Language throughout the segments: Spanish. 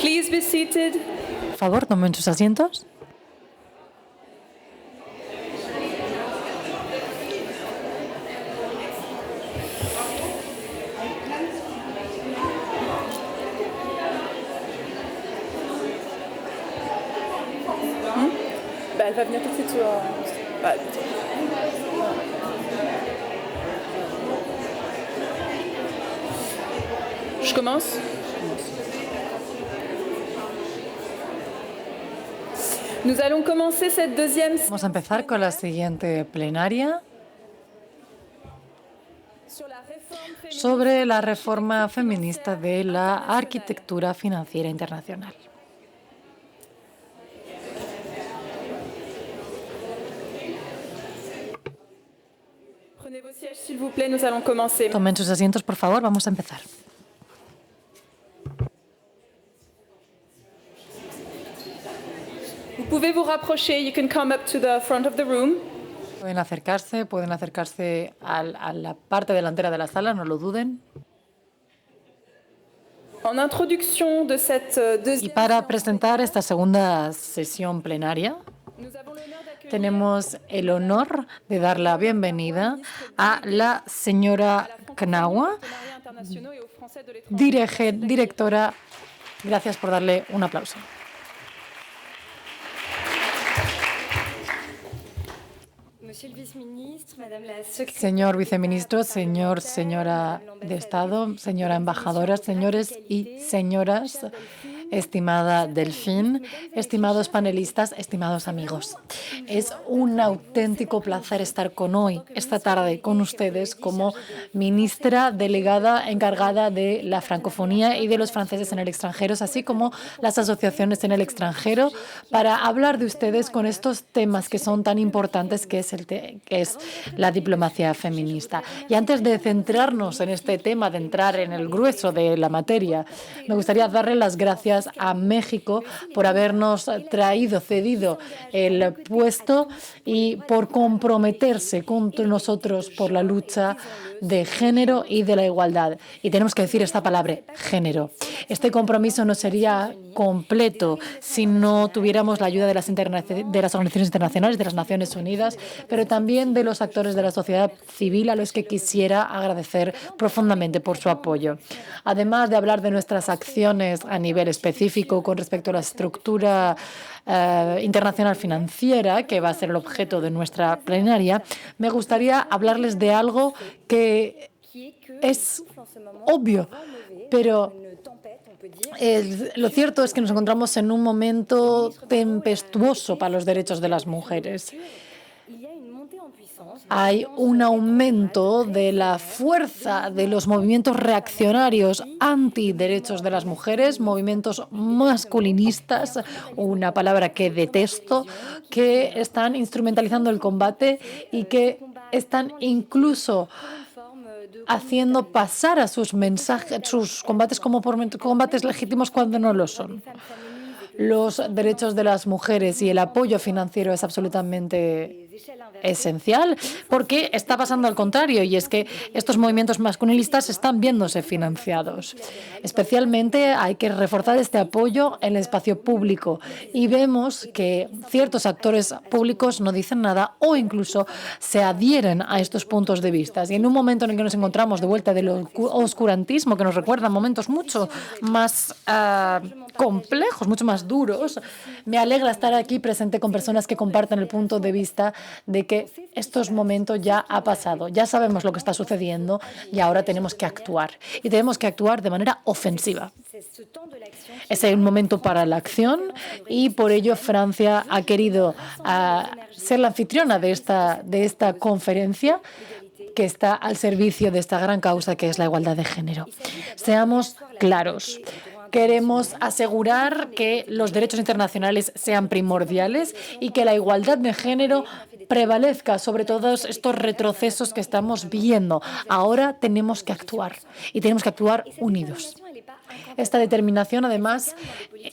Please be seated. Por favor, tomen sus asientos. Elle va venir tout de suite sur... Je commence. Nous allons commencer cette deuxième Vamos a empezar con la siguiente plenaria sobre la reforma feminista de la arquitectura financiera internacional. Prenez vos sièges, s'il vous plaît, nous allons commencer. Tomen sus asientos, por favor, vamos a empezar. Vous pouvez vous rapprocher. You can come up to the front of the room. Pueden acercarse a la parte delantera de la sala, no lo duden. En introduction de cette Y deuxième para presentar esta segunda sesión plenaria, nous avons l'honneur d'accueillir tenemos el honor de dar la bienvenida a la señora Knawa, partenariats internationaux et aux Français de l'étranger. directora. Gracias por darle un aplauso. Señor viceministro, señora de Estado, señora embajadora, señores y señoras, estimada Delfín, estimados panelistas, estimados amigos. Es un auténtico placer estar esta tarde con ustedes como ministra delegada encargada de la francofonía y de los franceses en el extranjero, así como las asociaciones en el extranjero, para hablar de ustedes con estos temas que son tan importantes, que es la diplomacia feminista. Y antes de centrarnos en este tema, de entrar en el grueso de la materia, me gustaría darle las gracias a México por habernos cedido el puesto y por comprometerse con nosotros por la lucha de género y de la igualdad. Y tenemos que decir esta palabra, género. Este compromiso no sería completo si no tuviéramos la ayuda de las organizaciones internacionales, de las Naciones Unidas, pero también de los actores de la sociedad civil, a los que quisiera agradecer profundamente por su apoyo. Además de hablar de nuestras acciones a nivel específico con respecto a la estructura internacional financiera, que va a ser el objeto de nuestra plenaria, me gustaría hablarles de algo que es obvio, pero lo cierto es que nos encontramos en un momento tempestuoso para los derechos de las mujeres. Hay un aumento de la fuerza de los movimientos reaccionarios antiderechos de las mujeres, movimientos masculinistas, una palabra que detesto, que están instrumentalizando el combate y que están incluso haciendo pasar a sus mensajes, sus combates como combates legítimos cuando no lo son. Los derechos de las mujeres y el apoyo financiero es absolutamente esencial, porque está pasando al contrario, y es que estos movimientos masculinistas están viéndose financiados. Especialmente hay que reforzar este apoyo en el espacio público, y vemos que ciertos actores públicos no dicen nada o incluso se adhieren a estos puntos de vista. Y en un momento en el que nos encontramos de vuelta del oscurantismo, que nos recuerda momentos mucho más complejos, mucho más duros, me alegra estar aquí presente con personas que comparten el punto de vista de que estos momentos ya ha pasado, ya sabemos lo que está sucediendo y ahora tenemos que actuar. Y tenemos que actuar de manera ofensiva. Es un momento para la acción y por ello Francia ha querido ser la anfitriona de esta conferencia, que está al servicio de esta gran causa que es la igualdad de género. Seamos claros. Queremos asegurar que los derechos internacionales sean primordiales y que la igualdad de género prevalezca sobre todos estos retrocesos que estamos viendo. Ahora tenemos que actuar y tenemos que actuar unidos. Esta determinación, además,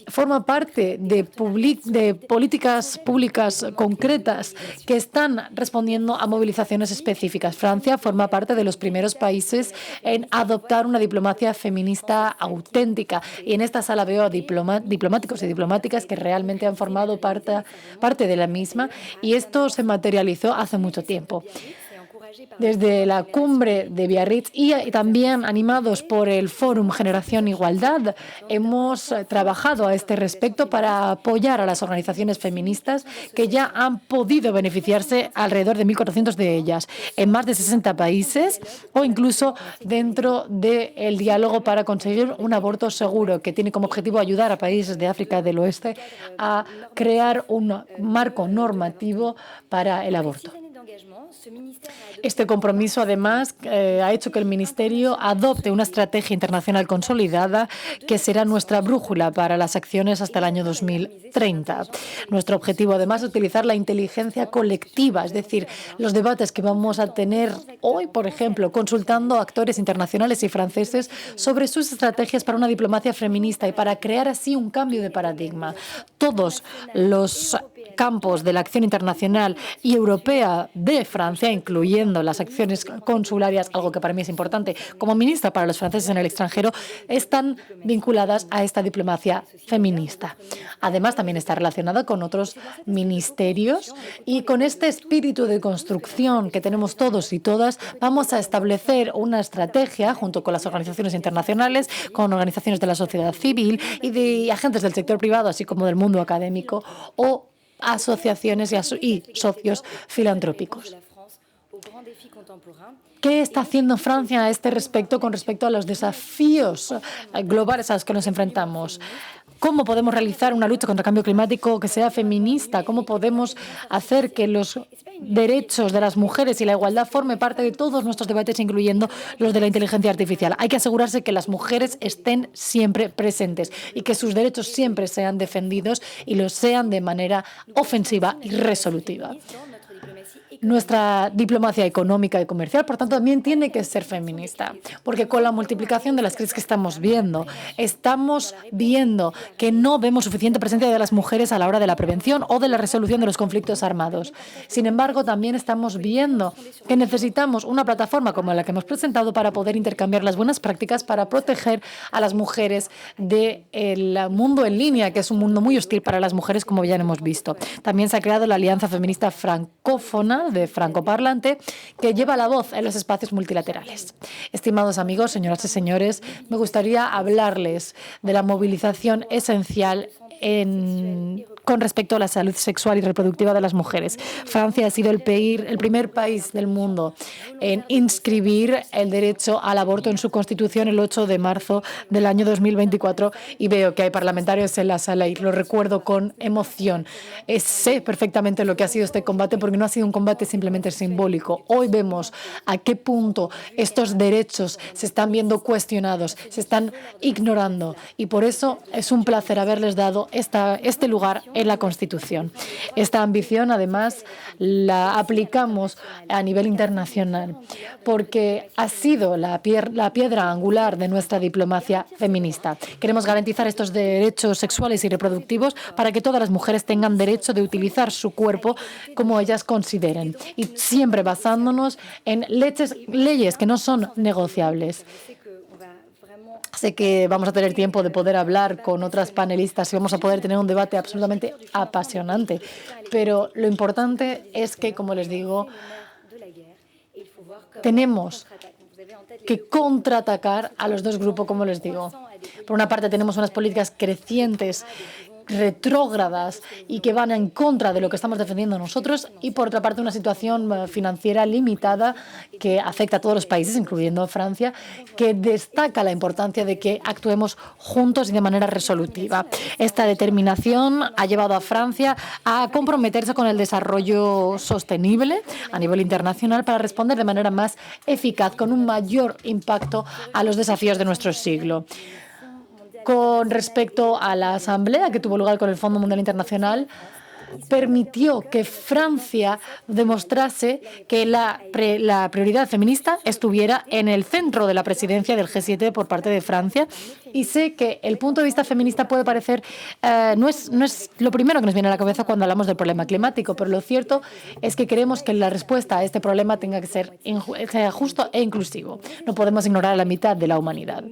forma parte de políticas públicas concretas que están respondiendo a movilizaciones específicas. Francia forma parte de los primeros países en adoptar una diplomacia feminista auténtica. Y en esta sala veo a diplomáticos y diplomáticas que realmente han formado parte de la misma, y esto se materializó hace mucho tiempo. Desde la cumbre de Biarritz y también animados por el Fórum Generación Igualdad, hemos trabajado a este respecto para apoyar a las organizaciones feministas que ya han podido beneficiarse, alrededor de 1.400 de ellas, en más de 60 países, o incluso dentro del diálogo para conseguir un aborto seguro, que tiene como objetivo ayudar a países de África del Oeste a crear un marco normativo para el aborto. Este compromiso, además, ha hecho que el Ministerio adopte una estrategia internacional consolidada que será nuestra brújula para las acciones hasta el año 2030. Nuestro objetivo, además, es utilizar la inteligencia colectiva, es decir, los debates que vamos a tener hoy, por ejemplo, consultando a actores internacionales y franceses sobre sus estrategias para una diplomacia feminista y para crear así un cambio de paradigma. Todos los campos de la acción internacional y europea de Francia, incluyendo las acciones consularias, algo que para mí es importante como ministra para los franceses en el extranjero, están vinculadas a esta diplomacia feminista. Además, también está relacionada con otros ministerios, y con este espíritu de construcción que tenemos todos y todas, vamos a establecer una estrategia junto con las organizaciones internacionales, con organizaciones de la sociedad civil y de agentes del sector privado, así como del mundo académico, o asociaciones y socios filantrópicos. ¿Qué está haciendo Francia a este respecto con respecto a los desafíos globales a los que nos enfrentamos? ¿Cómo podemos realizar una lucha contra el cambio climático que sea feminista? ¿Cómo podemos hacer que los derechos de las mujeres y la igualdad forme parte de todos nuestros debates, incluyendo los de la inteligencia artificial? Hay que asegurarse que las mujeres estén siempre presentes y que sus derechos siempre sean defendidos y lo sean de manera ofensiva y resolutiva. Nuestra diplomacia económica y comercial, por tanto, también tiene que ser feminista, porque con la multiplicación de las crisis que estamos viendo que no vemos suficiente presencia de las mujeres a la hora de la prevención o de la resolución de los conflictos armados. Sin embargo, también estamos viendo que necesitamos una plataforma como la que hemos presentado para poder intercambiar las buenas prácticas para proteger a las mujeres del mundo en línea, que es un mundo muy hostil para las mujeres, como ya hemos visto. También se ha creado la Alianza Feminista Francófona de francoparlante, que lleva la voz en los espacios multilaterales. Estimados amigos, señoras y señores, me gustaría hablarles de la movilización esencial con respecto a la salud sexual y reproductiva de las mujeres. Francia ha sido el primer país del mundo en inscribir el derecho al aborto en su Constitución el 8 de marzo del año 2024, y veo que hay parlamentarios en la sala y lo recuerdo con emoción. Sé perfectamente lo que ha sido este combate, porque no ha sido un combate simplemente simbólico. Hoy vemos a qué punto estos derechos se están viendo cuestionados, se están ignorando, y por eso es un placer haberles dado este lugar en la Constitución. Esta ambición, además, la aplicamos a nivel internacional, porque ha sido la piedra angular de nuestra diplomacia feminista. Queremos garantizar estos derechos sexuales y reproductivos para que todas las mujeres tengan derecho de utilizar su cuerpo como ellas consideren, y siempre basándonos en leyes que no son negociables. Sé que vamos a tener tiempo de poder hablar con otras panelistas y vamos a poder tener un debate absolutamente apasionante. Pero lo importante es que, como les digo, tenemos que contraatacar a los dos grupos, como les digo. Por una parte, tenemos unas políticas crecientes, retrógradas y que van en contra de lo que estamos defendiendo nosotros, y por otra parte una situación financiera limitada que afecta a todos los países, incluyendo Francia, que destaca la importancia de que actuemos juntos y de manera resolutiva. Esta determinación ha llevado a Francia a comprometerse con el desarrollo sostenible a nivel internacional para responder de manera más eficaz, con un mayor impacto a los desafíos de nuestro siglo. Con respecto a la asamblea que tuvo lugar con el Fondo Mundial Internacional, permitió que Francia demostrase que la prioridad feminista estuviera en el centro de la presidencia del G7 por parte de Francia. Y sé que el punto de vista feminista puede parecer, no es lo primero que nos viene a la cabeza cuando hablamos del problema climático, pero lo cierto es que queremos que la respuesta a este problema tenga que ser justo e inclusivo. No podemos ignorar a la mitad de la humanidad.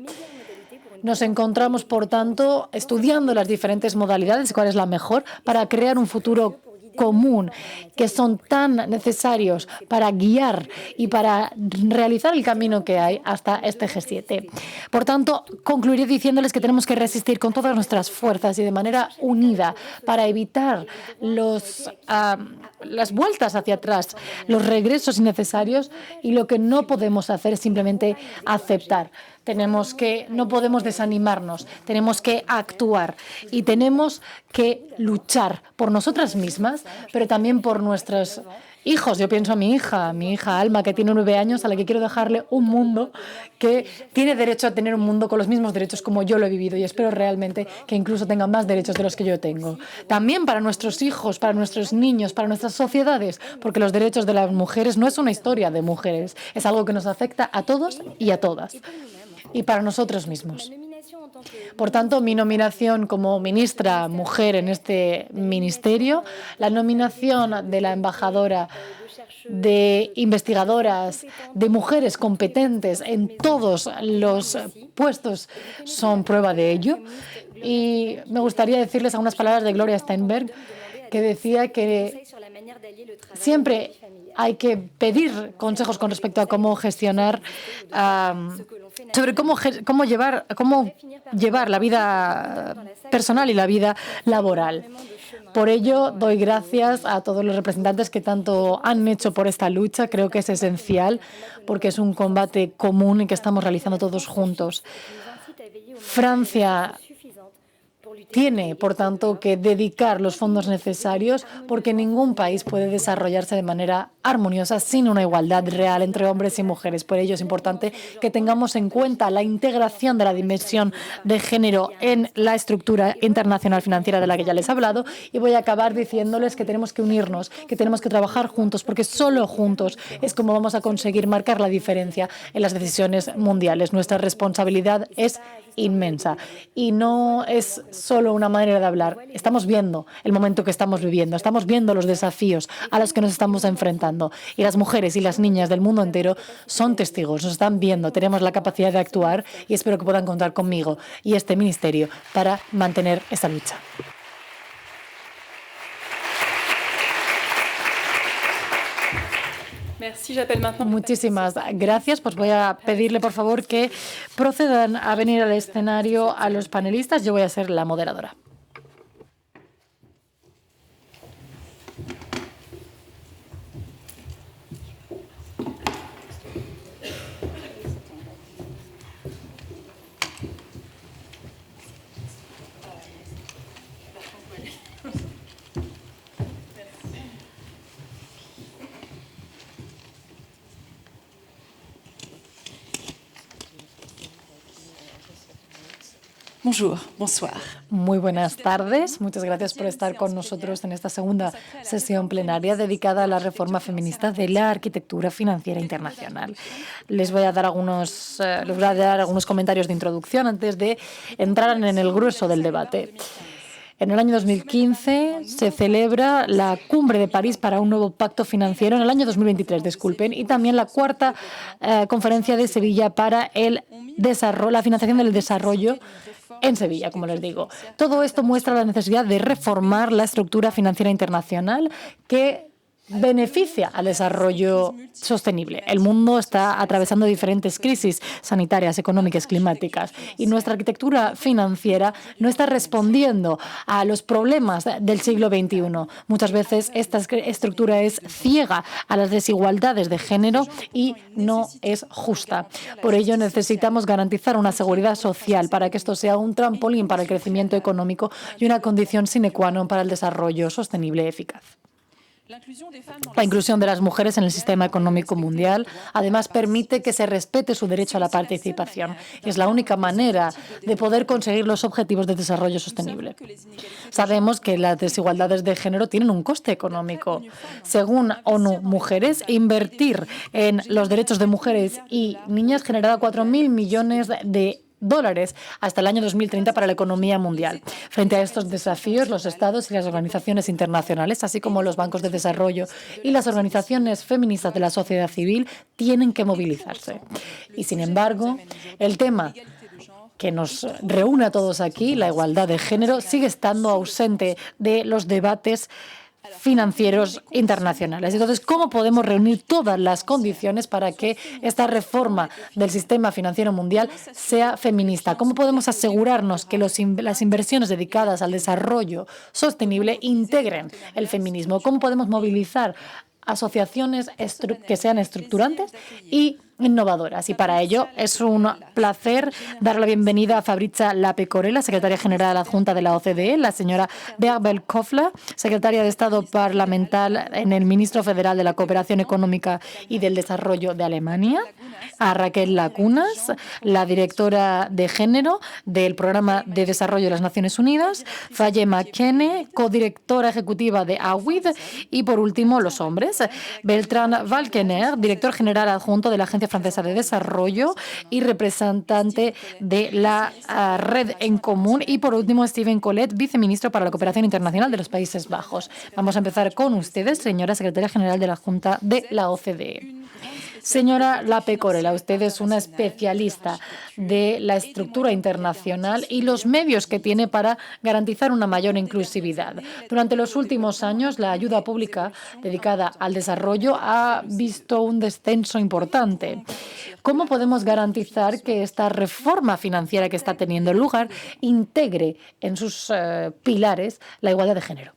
Nos encontramos, por tanto, estudiando las diferentes modalidades, cuál es la mejor, para crear un futuro común, que son tan necesarios para guiar y para realizar el camino que hay hasta este G7. Por tanto, concluiré diciéndoles que tenemos que resistir con todas nuestras fuerzas y de manera unida para evitar las vueltas hacia atrás, los regresos innecesarios, y lo que no podemos hacer es simplemente aceptar. No podemos desanimarnos, tenemos que actuar y tenemos que luchar por nosotras mismas, pero también por nuestros hijos. Yo pienso a mi hija Alma, que tiene 9 años, a la que quiero dejarle un mundo que tiene derecho a tener un mundo con los mismos derechos como yo lo he vivido, y espero realmente que incluso tenga más derechos de los que yo tengo. También para nuestros hijos, para nuestros niños, para nuestras sociedades, porque los derechos de las mujeres no es una historia de mujeres, es algo que nos afecta a todos y a todas. Y para nosotros mismos. Por tanto, mi nominación como ministra mujer en este ministerio, la nominación de la embajadora, de investigadoras, de mujeres competentes en todos los puestos son prueba de ello. Y me gustaría decirles algunas palabras de Gloria Steinberg, que decía que siempre hay que pedir consejos con respecto a cómo gestionar, sobre cómo llevar la vida personal y la vida laboral. Por ello, doy gracias a todos los representantes que tanto han hecho por esta lucha. Creo que es esencial porque es un combate común y que estamos realizando todos juntos. Francia tiene, por tanto, que dedicar los fondos necesarios, porque ningún país puede desarrollarse de manera armoniosa sin una igualdad real entre hombres y mujeres. Por ello es importante que tengamos en cuenta la integración de la dimensión de género en la estructura internacional financiera de la que ya les he hablado, y voy a acabar diciéndoles que tenemos que unirnos, que tenemos que trabajar juntos, porque solo juntos es como vamos a conseguir marcar la diferencia en las decisiones mundiales. Nuestra responsabilidad es inmensa y no es solo una manera de hablar. Estamos viendo el momento que estamos viviendo, estamos viendo los desafíos a los que nos estamos enfrentando, y las mujeres y las niñas del mundo entero son testigos, nos están viendo. Tenemos la capacidad de actuar y espero que puedan contar conmigo y este ministerio para mantener esta lucha. Muchísimas gracias. Pues voy a pedirle, por favor, que procedan a venir al escenario a los panelistas. Yo voy a ser la moderadora. Bonjour, bonsoir. Muy buenas tardes. Muchas gracias por estar con nosotros en esta segunda sesión plenaria dedicada a la reforma feminista de la arquitectura financiera internacional. Les voy a dar algunos comentarios de introducción antes de entrar en el grueso del debate. En el año 2015 se celebra la Cumbre de París para un nuevo pacto financiero, en el año 2023, disculpen, y también la cuarta conferencia de Sevilla para la financiación del desarrollo en Sevilla, como les digo. Todo esto muestra la necesidad de reformar la estructura financiera internacional que beneficia al desarrollo sostenible. El mundo está atravesando diferentes crisis sanitarias, económicas, climáticas, y nuestra arquitectura financiera no está respondiendo a los problemas del siglo XXI. Muchas veces esta estructura es ciega a las desigualdades de género y no es justa. Por ello, necesitamos garantizar una seguridad social para que esto sea un trampolín para el crecimiento económico y una condición sine qua non para el desarrollo sostenible y eficaz. La inclusión de las mujeres en el sistema económico mundial, además, permite que se respete su derecho a la participación. Es la única manera de poder conseguir los objetivos de desarrollo sostenible. Sabemos que las desigualdades de género tienen un coste económico. Según ONU Mujeres, invertir en los derechos de mujeres y niñas generará 4.000 millones de dólares hasta el año 2030 para la economía mundial. Frente a estos desafíos, los estados y las organizaciones internacionales, así como los bancos de desarrollo y las organizaciones feministas de la sociedad civil, tienen que movilizarse. Y, sin embargo, el tema que nos reúne a todos aquí, la igualdad de género, sigue estando ausente de los debates financieros internacionales. Entonces, ¿cómo podemos reunir todas las condiciones para que esta reforma del sistema financiero mundial sea feminista? ¿Cómo podemos asegurarnos que las inversiones dedicadas al desarrollo sostenible integren el feminismo? ¿Cómo podemos movilizar asociaciones que sean estructurantes y innovadoras? Y para ello es un placer dar la bienvenida a Fabrizia Lapecorella, secretaria general adjunta de la OCDE, la señora Bärbel Kofler, secretaria de Estado parlamentar en el ministro federal de la Cooperación Económica y del Desarrollo de Alemania, a Raquel Lacunas, la directora de género del Programa de Desarrollo de las Naciones Unidas, Faye McKenney, codirectora ejecutiva de AWID, y por último los hombres, Beltrán Valkener, director general adjunto de la Agencia Francesa de Desarrollo y representante de la Red en Común, y por último Steven Collet, viceministro para la Cooperación Internacional de los Países Bajos. Vamos a empezar con ustedes, señora secretaria general de la Junta de la OCDE. Señora Lapecorella, usted es una especialista de la estructura internacional y los medios que tiene para garantizar una mayor inclusividad. Durante los últimos años, la ayuda pública dedicada al desarrollo ha visto un descenso importante. ¿Cómo podemos garantizar que esta reforma financiera que está teniendo lugar integre en sus pilares la igualdad de género?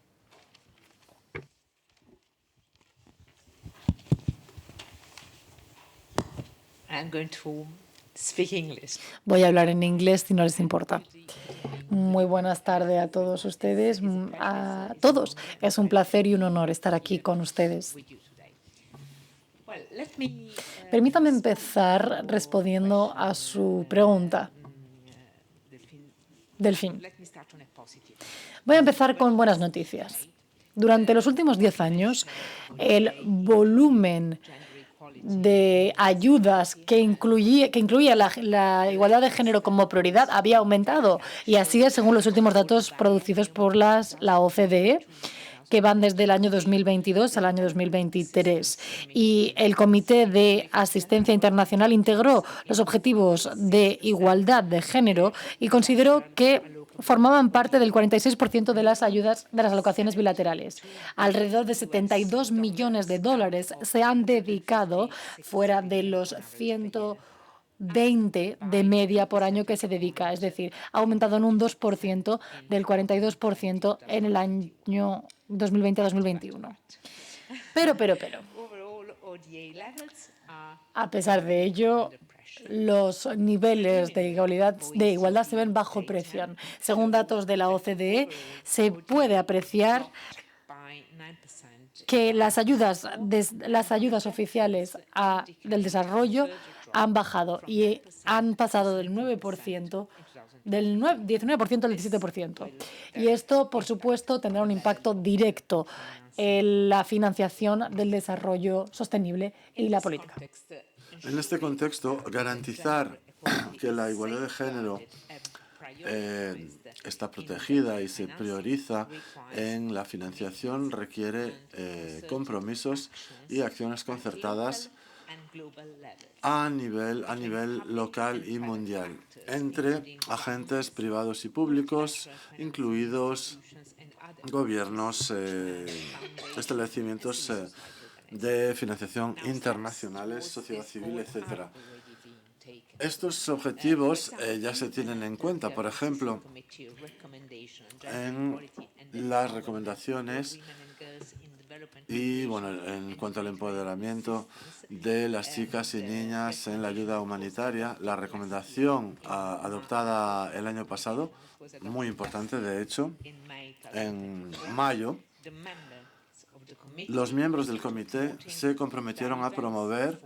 Voy a hablar en inglés si no les importa. Muy buenas tardes a todos ustedes, a todos. Es un placer y un honor estar aquí con ustedes. Permítame empezar respondiendo a su pregunta. Delfín. Voy a empezar con buenas noticias. Durante los últimos 10 años, el volumen de ayudas que incluía la igualdad de género como prioridad había aumentado. Y así es según los últimos datos producidos por la OCDE, que van desde el año 2022 al año 2023. Y el Comité de Asistencia Internacional integró los objetivos de igualdad de género y consideró que formaban parte del 46% de las ayudas de las alocaciones bilaterales. Alrededor de 72 millones de dólares se han dedicado, fuera de los 120 de media por año que se dedica. Es decir, ha aumentado en un 2% del 42% en el año 2020 a 2021. Pero, a pesar de ello, los niveles de igualdad se ven bajo presión. Según datos de la OCDE, se puede apreciar que las ayudas oficiales del desarrollo han bajado y han pasado del 19% al 17%. Y esto, por supuesto, tendrá un impacto directo en la financiación del desarrollo sostenible y la política. En este contexto, garantizar que la igualdad de género está protegida y se prioriza en la financiación requiere compromisos y acciones concertadas a nivel local y mundial entre agentes privados y públicos, incluidos gobiernos, establecimientos de financiación internacionales, sociedad civil, etc. Estos objetivos ya se tienen en cuenta, por ejemplo, en las recomendaciones y, en cuanto al empoderamiento de las chicas y niñas en la ayuda humanitaria, la recomendación adoptada el año pasado, muy importante, de hecho, en mayo, los miembros del comité se comprometieron a promover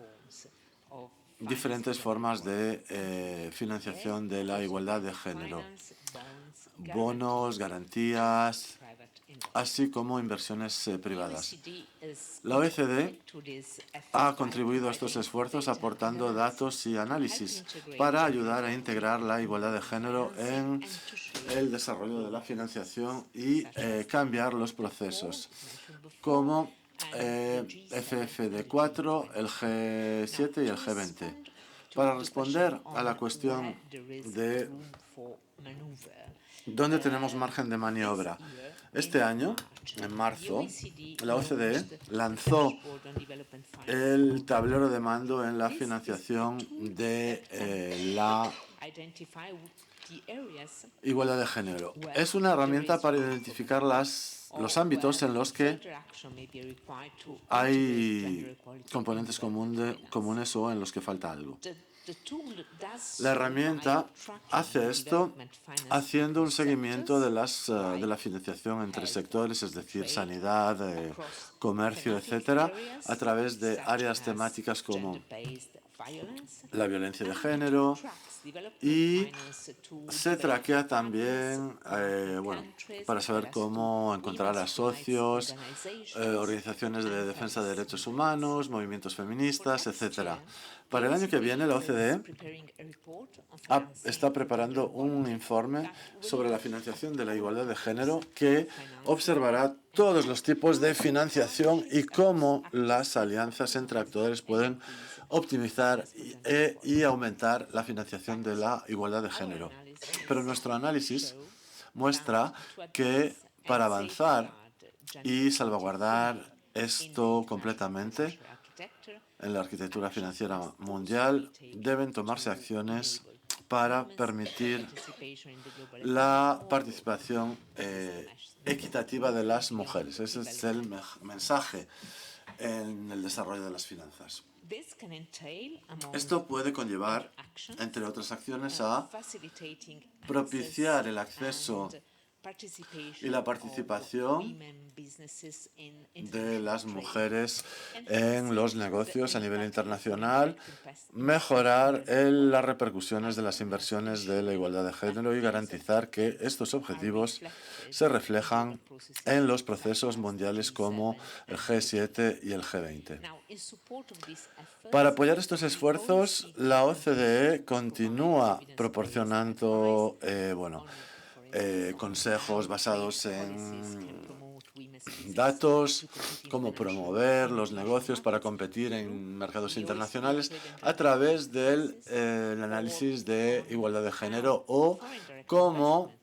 diferentes formas de financiación de la igualdad de género, bonos, garantías, así como inversiones privadas. La OECD ha contribuido a estos esfuerzos aportando datos y análisis para ayudar a integrar la igualdad de género en el desarrollo de la financiación y cambiar los procesos, como FFD4, el G7 y el G20. Para responder a la cuestión de dónde tenemos margen de maniobra, este año, en marzo, la OCDE lanzó el tablero de mando en la financiación de la igualdad de género. Es una herramienta para identificar los ámbitos en los que hay componentes comunes o en los que falta algo. La herramienta hace esto haciendo un seguimiento de la financiación entre sectores, es decir, sanidad, comercio, etcétera, a través de áreas temáticas como la violencia de género, y se traquea también para saber cómo encontrar a socios, organizaciones de defensa de derechos humanos, movimientos feministas, etcétera. Para el año que viene, la OCDE está preparando un informe sobre la financiación de la igualdad de género que observará todos los tipos de financiación y cómo las alianzas entre actores pueden optimizar y aumentar la financiación de la igualdad de género. Pero nuestro análisis muestra que para avanzar y salvaguardar esto completamente en la arquitectura financiera mundial, deben tomarse acciones para permitir la participación equitativa de las mujeres. Ese es el mensaje en el desarrollo de las finanzas. Esto puede conllevar, entre otras acciones, a propiciar el acceso y la participación de las mujeres en los negocios a nivel internacional, mejorar las repercusiones de las inversiones de la igualdad de género y garantizar que estos objetivos se reflejan en los procesos mundiales como el G7 y el G20. Para apoyar estos esfuerzos, la OCDE continúa proporcionando consejos basados en datos, cómo promover los negocios para competir en mercados internacionales a través del análisis de igualdad de género o cómo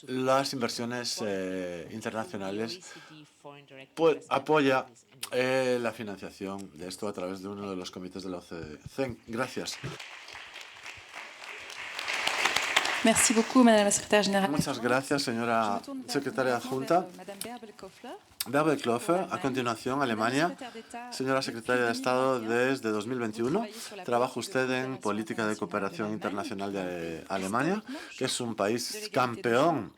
las inversiones internacionales apoya la financiación de esto a través de uno de los comités de la OCDE. Gracias. Merci beaucoup, Madame la Secrétaire Générale. Muchas gracias, señora secretaria adjunta. Bärbel Klöfer, a continuación, Alemania. Señora secretaria de Estado, desde 2021 trabaja usted en política de cooperación internacional de Alemania, que es un país campeón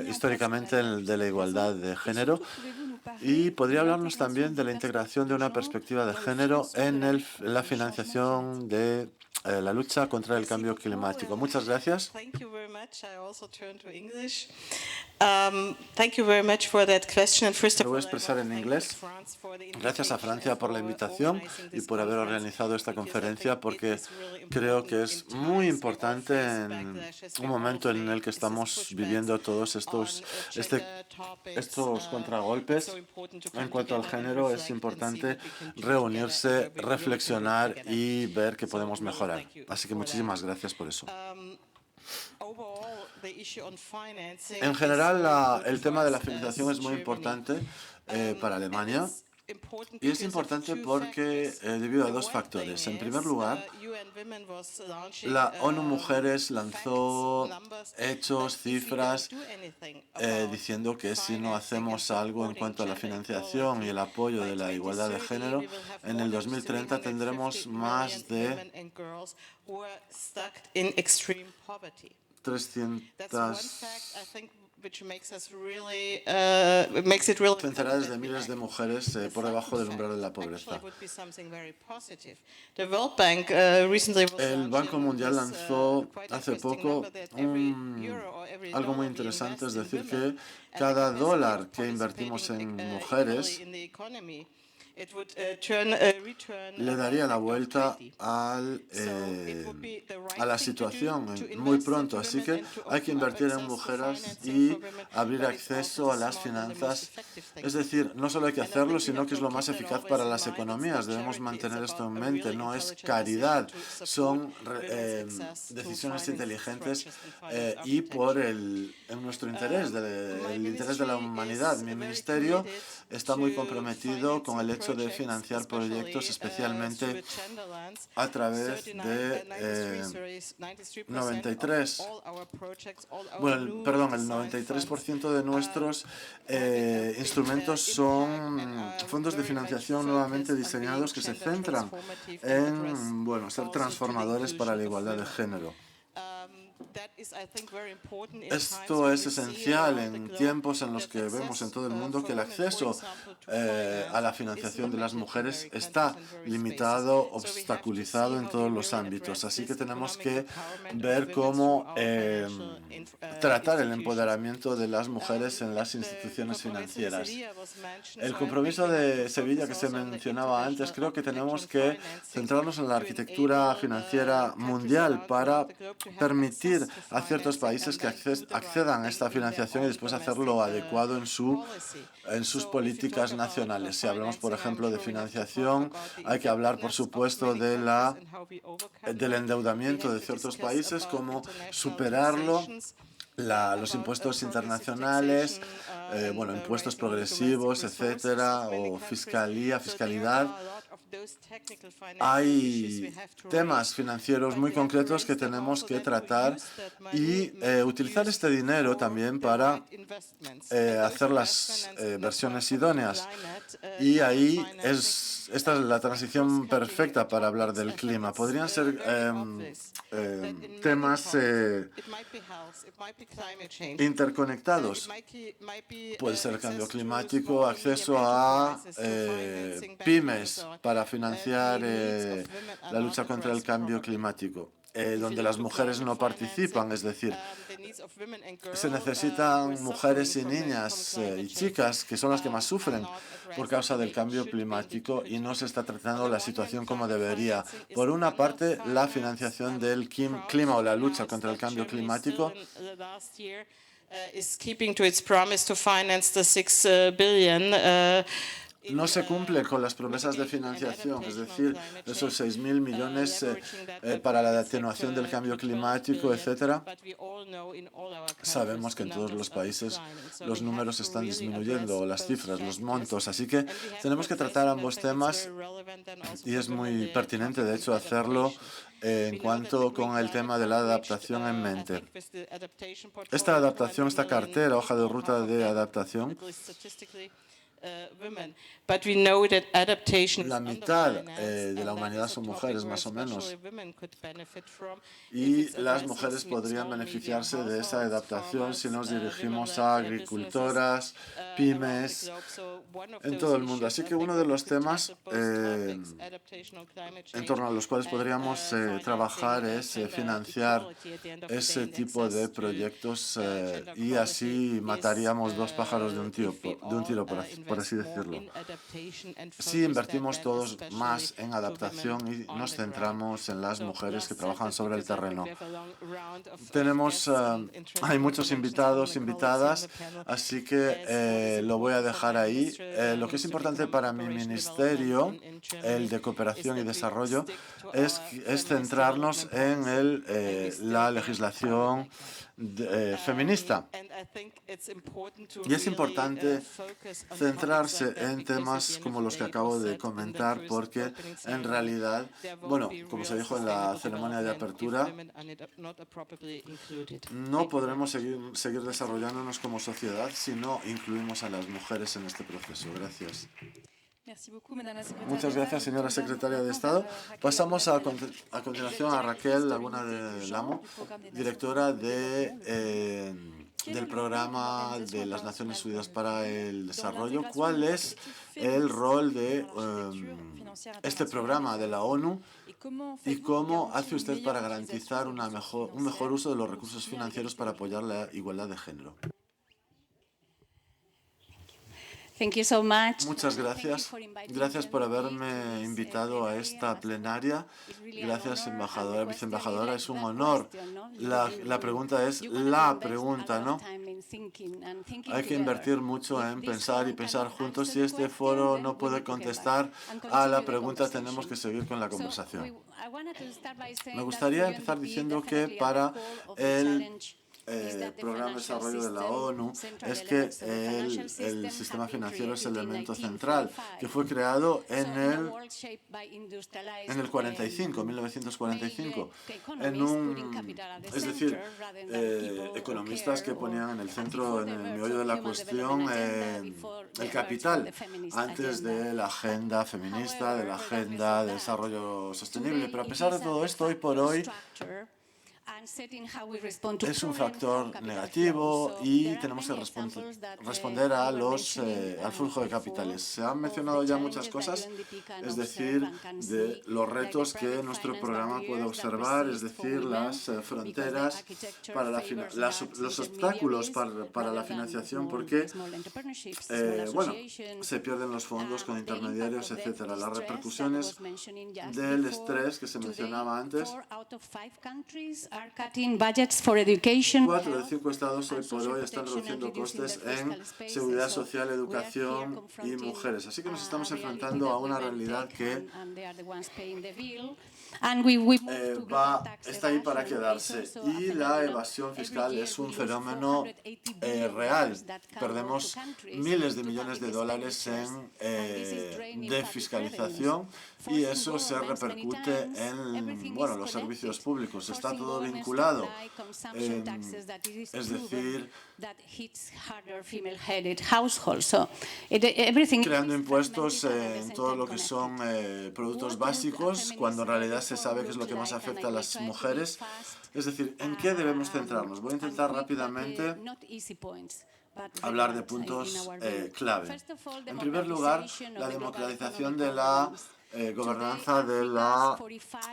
históricamente de la igualdad de género. Y podría hablarnos también de la integración de una perspectiva de género en la financiación de la lucha contra el cambio climático. Muchas gracias. Me voy a expresar en inglés. Gracias a Francia por la invitación y por haber organizado esta conferencia, porque creo que es muy importante en un momento en el que estamos viviendo todos estos contragolpes. En cuanto al género, es importante reunirse, reflexionar y ver qué podemos mejorar. Así que muchísimas gracias por eso. En general, el tema de la financiación es muy importante para Alemania. Y es importante porque debido a dos factores. En primer lugar, la ONU Mujeres lanzó hechos, cifras, diciendo que si no hacemos algo en cuanto a la financiación y el apoyo de la igualdad de género, en el 2030 tendremos más de centenares de miles de mujeres por debajo del umbral de la pobreza. El Banco Mundial lanzó hace poco algo muy interesante, es decir, que cada dólar que invertimos en mujeres le daría la vuelta a la situación muy pronto. Así que hay que invertir en mujeres y abrir acceso a las finanzas. Es decir, no solo hay que hacerlo, sino que es lo más eficaz para las economías. Debemos mantener esto en mente. No es caridad, son decisiones inteligentes y en nuestro interés, el interés de la humanidad. Mi ministerio está muy comprometido con el hecho de financiar proyectos, especialmente a través de 93% de nuestros instrumentos son fondos de financiación nuevamente diseñados que se centran en, ser transformadores para la igualdad de género. Esto es esencial en tiempos en los que vemos en todo el mundo que el acceso a la financiación de las mujeres está limitado, obstaculizado en todos los ámbitos. Así que tenemos que ver cómo tratar el empoderamiento de las mujeres en las instituciones financieras. El compromiso de Sevilla que se mencionaba antes, creo que tenemos que centrarnos en la arquitectura financiera mundial para permitir a ciertos países que accedan a esta financiación y después hacerlo adecuado en sus políticas nacionales. Si hablamos, por ejemplo, de financiación, hay que hablar, por supuesto, del endeudamiento de ciertos países, cómo superarlo, los impuestos internacionales, impuestos progresivos, etcétera, o fiscalidad. Hay temas financieros muy concretos que tenemos que tratar y utilizar este dinero también para hacer las versiones idóneas. Y ahí esta es la transición perfecta para hablar del clima. Podrían ser temas interconectados. Puede ser el cambio climático, acceso a pymes para financiar la lucha contra el cambio climático, donde las mujeres no participan, es decir, se necesitan mujeres y niñas y chicas que son las que más sufren por causa del cambio climático y no se está tratando la situación como debería. Por una parte, la financiación del clima o la lucha contra el cambio climático no se cumple con las promesas de financiación, es decir, esos 6.000 millones para la atenuación del cambio climático, etcétera. Sabemos que en todos los países los números están disminuyendo, las cifras, los montos, así que tenemos que tratar ambos temas y es muy pertinente, de hecho, hacerlo en cuanto con el tema de la adaptación en mente. Esta adaptación, esta cartera, hoja de ruta de adaptación, la mitad de la humanidad son mujeres, más o menos, y las mujeres podrían beneficiarse de esa adaptación si nos dirigimos a agricultoras, pymes, en todo el mundo. Así que uno de los temas en torno a los cuales podríamos trabajar es financiar ese tipo de proyectos y así mataríamos dos pájaros de un tiro, por así decirlo. Si invertimos todos más en adaptación y nos centramos en las mujeres que trabajan sobre el terreno. Hay muchos invitados, invitadas, así que lo voy a dejar ahí. Lo que es importante para mi ministerio, el de Cooperación y Desarrollo, es centrarnos en la legislación feminista. Y es importante centrarse en temas como los que acabo de comentar, porque en realidad, como se dijo en la ceremonia de apertura, no podremos seguir desarrollándonos como sociedad si no incluimos a las mujeres en este proceso. Gracias. Muchas gracias, señora secretaria de Estado. Pasamos a continuación a Raquel Laguna de Lamo, directora del Programa de las Naciones Unidas para el Desarrollo. ¿Cuál es el rol de este programa de la ONU y cómo hace usted para garantizar un mejor uso de los recursos financieros para apoyar la igualdad de género? Muchas gracias. Gracias por haberme invitado a esta plenaria. Gracias, embajadora, viceembajadora. Es un honor. La pregunta es la pregunta, ¿no? Hay que invertir mucho en pensar y pensar juntos. Si este foro no puede contestar a la pregunta, tenemos que seguir con la conversación. Me gustaría empezar diciendo que para el Programa de Desarrollo de la ONU es que el sistema financiero es el elemento central, que fue creado en el 1945, es decir, economistas que ponían en el centro, en el meollo de la cuestión, el capital, antes de la agenda feminista, de la agenda de desarrollo sostenible. Pero a pesar de todo esto, hoy por hoy, es un factor negativo y tenemos que responder al flujo de capitales. Se han mencionado ya muchas cosas, es decir, de los retos que nuestro programa puede observar, es decir, las fronteras, los obstáculos para la financiación, porque se pierden los fondos con intermediarios, etcétera. Las repercusiones del estrés que se mencionaba antes. 4 de 5 estados hoy por hoy están reduciendo costes en seguridad social, educación y mujeres. Así que nos estamos enfrentando a una realidad que está ahí para quedarse. Y la evasión fiscal es un fenómeno real. Perdemos miles de millones de dólares en desfiscalización y eso se repercute en los servicios públicos. Está todo vinculado. Es decir, creando impuestos en todo lo que son productos básicos, cuando en realidad se sabe que es lo que más afecta a las mujeres. Es decir, ¿en qué debemos centrarnos? Voy a intentar rápidamente hablar de puntos clave. En primer lugar, la democratización de la gobernanza de la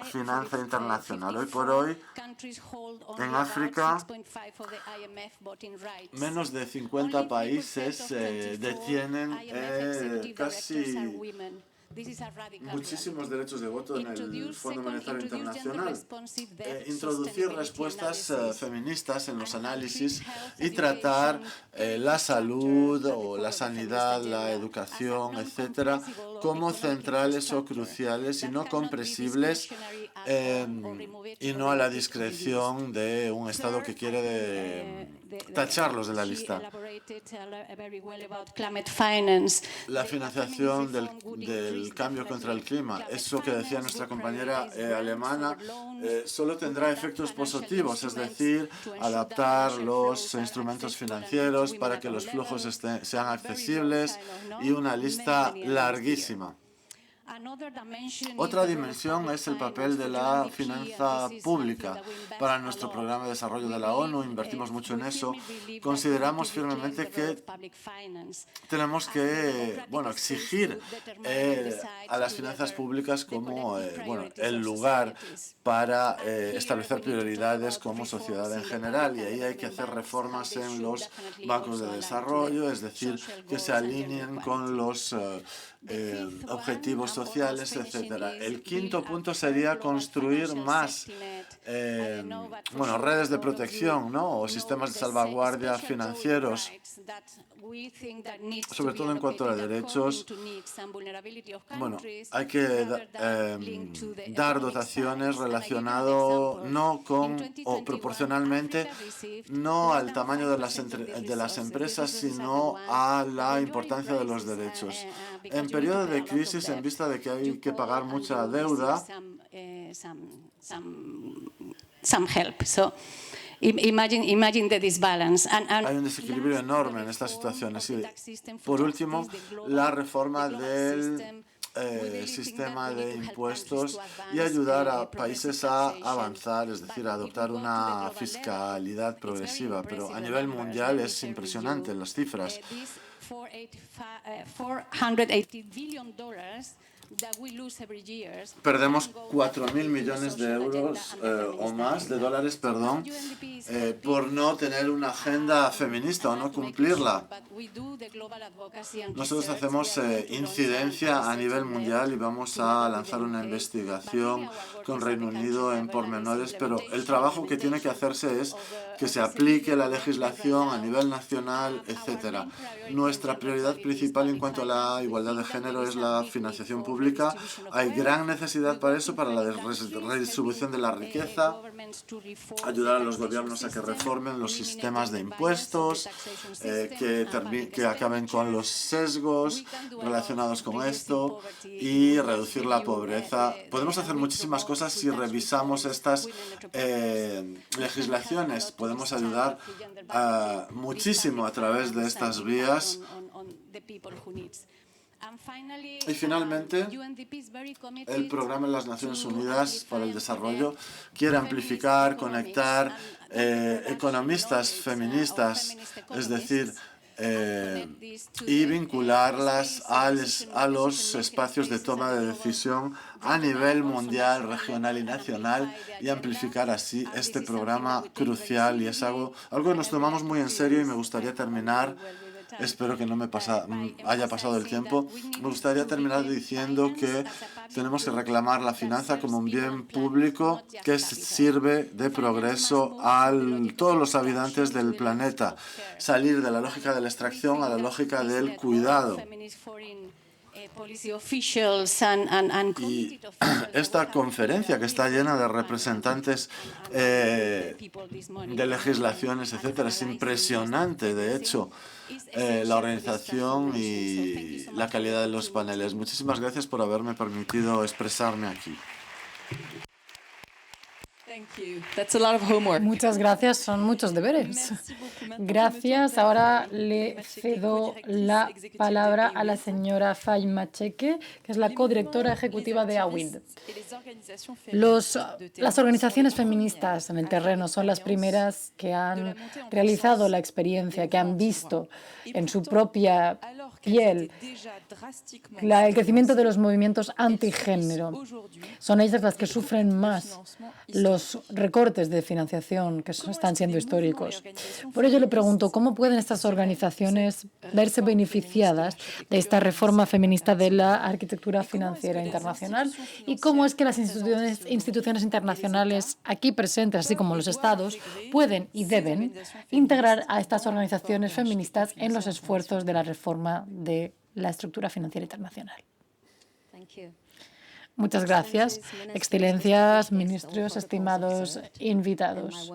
finanza internacional. Hoy por hoy, en África, menos de 50 países detienen casi muchísimos derechos de voto en el Fondo Monetario Internacional. Introducir respuestas feministas en los análisis y tratar la salud o la sanidad, la educación, etcétera, como centrales o cruciales y no compresibles y no a la discreción de un Estado que quiere tacharlos de la lista. La financiación del cambio contra el clima, eso que decía nuestra compañera alemana, solo tendrá efectos positivos, es decir, adaptar los instrumentos financieros para que los flujos sean accesibles y una lista larguísima. Otra dimensión es el papel de la finanza pública. Para nuestro programa de desarrollo de la ONU invertimos mucho en eso. Consideramos firmemente que tenemos que exigir a las finanzas públicas como el lugar para establecer prioridades como sociedad en general, y ahí hay que hacer reformas en los bancos de desarrollo, es decir, que se alineen con los objetivos sociales, etcétera. El quinto punto sería construir más redes de protección, o sistemas de salvaguardia financieros, sobre todo en cuanto a derechos. Hay que dar dotaciones relacionado o proporcionalmente no al tamaño de las empresas, sino a la importancia de los derechos. En periodo de crisis, en vista de que hay que pagar mucha deuda, Imagine the disbalance. Hay un desequilibrio enorme en estas situaciones. Y, por último, la reforma del sistema de impuestos y ayudar a países a avanzar, es decir, a adoptar una fiscalidad progresiva. Pero a nivel mundial es impresionante las cifras. $480 billion that we lose every year. Perdemos 4.000 millones de euros o más, de dólares, perdón, por no tener una agenda feminista o no cumplirla. Nosotros hacemos incidencia a nivel mundial y vamos a lanzar una investigación con Reino Unido en pormenores, pero el trabajo que tiene que hacerse es que se aplique la legislación a nivel nacional, etcétera. Nuestra prioridad principal en cuanto a la igualdad de género es la financiación pública. Hay gran necesidad para eso, para la redistribución de la riqueza, ayudar a los gobiernos a que reformen los sistemas de impuestos, que acaben con los sesgos relacionados con esto y reducir la pobreza. Podemos hacer muchísimas cosas si revisamos estas legislaciones. Podemos ayudar muchísimo a través de estas vías. Y finalmente, el programa de las Naciones Unidas para el Desarrollo quiere amplificar, conectar economistas feministas, es decir, y vincularlas a los espacios de toma de decisión a nivel mundial, regional y nacional, y amplificar así este programa crucial. Y es algo que nos tomamos muy en serio, y me gustaría terminar. Espero que no haya pasado el tiempo. Me gustaría terminar diciendo que tenemos que reclamar la finanza como un bien público que sirve de progreso a todos los habitantes del planeta. Salir de la lógica de la extracción a la lógica del cuidado. Y esta conferencia, que está llena de representantes de legislaciones, etcétera, es impresionante, de hecho, la organización y la calidad de los paneles. Muchísimas gracias por haberme permitido expresarme aquí. Muchas gracias, son muchos deberes. Gracias. Ahora le cedo la palabra a la señora Faima Cheque, que es la codirectora ejecutiva de AWID. Las organizaciones feministas en el terreno son las primeras que han realizado la experiencia, que han visto en su propia piel el crecimiento de los movimientos antigénero. Son ellas las que sufren más los recortes de financiación que están siendo históricos. Por ello le pregunto, ¿cómo pueden estas organizaciones verse beneficiadas de esta reforma feminista de la arquitectura financiera internacional? ¿Y cómo es que las instituciones internacionales aquí presentes, así como los Estados, pueden y deben integrar a estas organizaciones feministas en los esfuerzos de la reforma de la estructura financiera internacional? Muchas gracias, excelencias, ministros, estimados invitados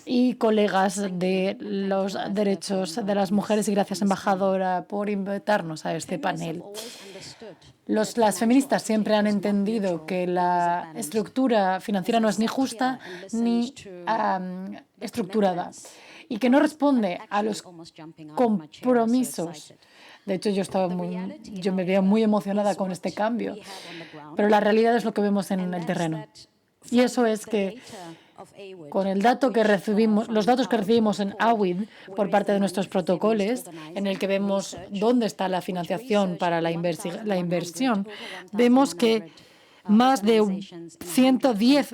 y colegas de los derechos de las mujeres, y gracias, embajadora, por invitarnos a este panel. Las feministas siempre han entendido que la estructura financiera no es ni justa ni estructurada, y que no responde a los compromisos. De hecho, yo me veo muy emocionada con este cambio, pero la realidad es lo que vemos en el terreno. Y eso es que con los datos que recibimos en AWID por parte de nuestros protocolos, en el que vemos dónde está la financiación para la inversión, vemos que más de 110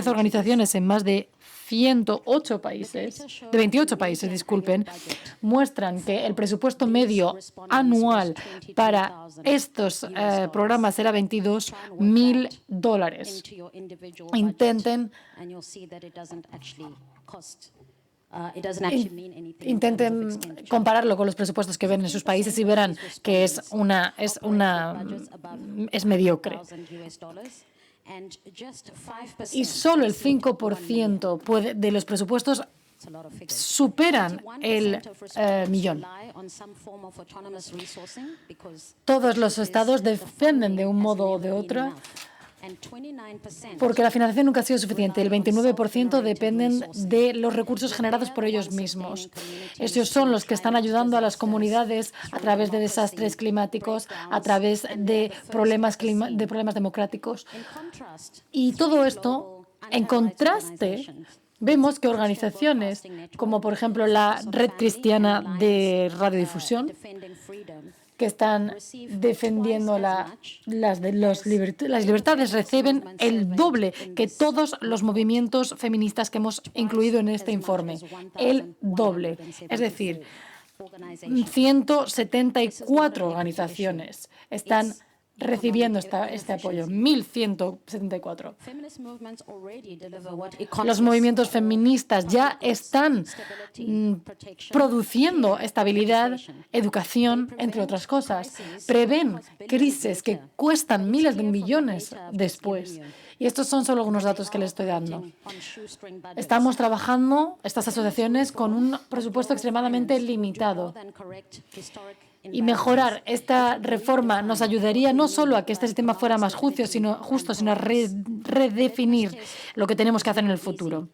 organizaciones en más de 108 países, de 28 países, disculpen, muestran que el presupuesto medio anual para estos programas era $22,000. Intenten compararlo con los presupuestos que ven en sus países y verán que es mediocre. Y solo el 5% de los presupuestos superan el millón. Todos los estados dependen de un modo o de otro porque la financiación nunca ha sido suficiente. El 29% dependen de los recursos generados por ellos mismos. Ellos son los que están ayudando a las comunidades a través de desastres climáticos, a través de problemas democráticos. Y todo esto, en contraste, vemos que organizaciones como, por ejemplo, la Red Cristiana de Radiodifusión, que están defendiendo las libertades, reciben el doble que todos los movimientos feministas que hemos incluido en este informe. El doble. Es decir, 174 organizaciones están recibiendo este apoyo, 1.174. Los movimientos feministas ya están produciendo estabilidad, educación, entre otras cosas. Prevén crisis que cuestan miles de millones después. Y estos son solo algunos datos que les estoy dando. Estamos trabajando, estas asociaciones, con un presupuesto extremadamente limitado. Y mejorar esta reforma nos ayudaría no solo a que este sistema fuera más justo, sino a redefinir lo que tenemos que hacer en el futuro.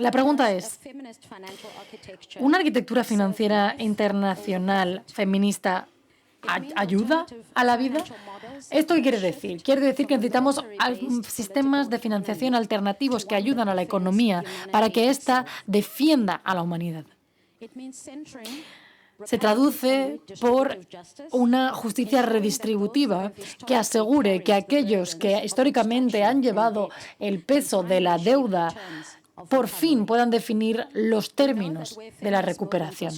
La pregunta es, ¿una arquitectura financiera internacional feminista ayuda a la vida? ¿Esto qué quiere decir? Quiere decir que necesitamos sistemas de financiación alternativos que ayudan a la economía para que ésta defienda a la humanidad. Se traduce por una justicia redistributiva que asegure que aquellos que históricamente han llevado el peso de la deuda por fin puedan definir los términos de la recuperación.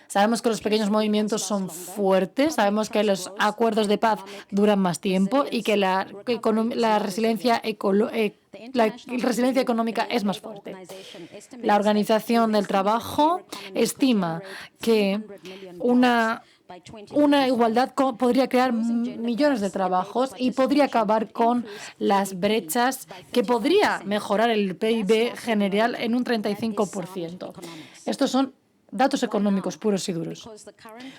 Sabemos que los pequeños movimientos son fuertes, sabemos que los acuerdos de paz duran más tiempo y que la resiliencia económica es más fuerte. La Organización del Trabajo estima que una igualdad podría crear millones de trabajos y podría acabar con las brechas, que podría mejorar el PIB general en un 35%. Estos son datos económicos puros y duros.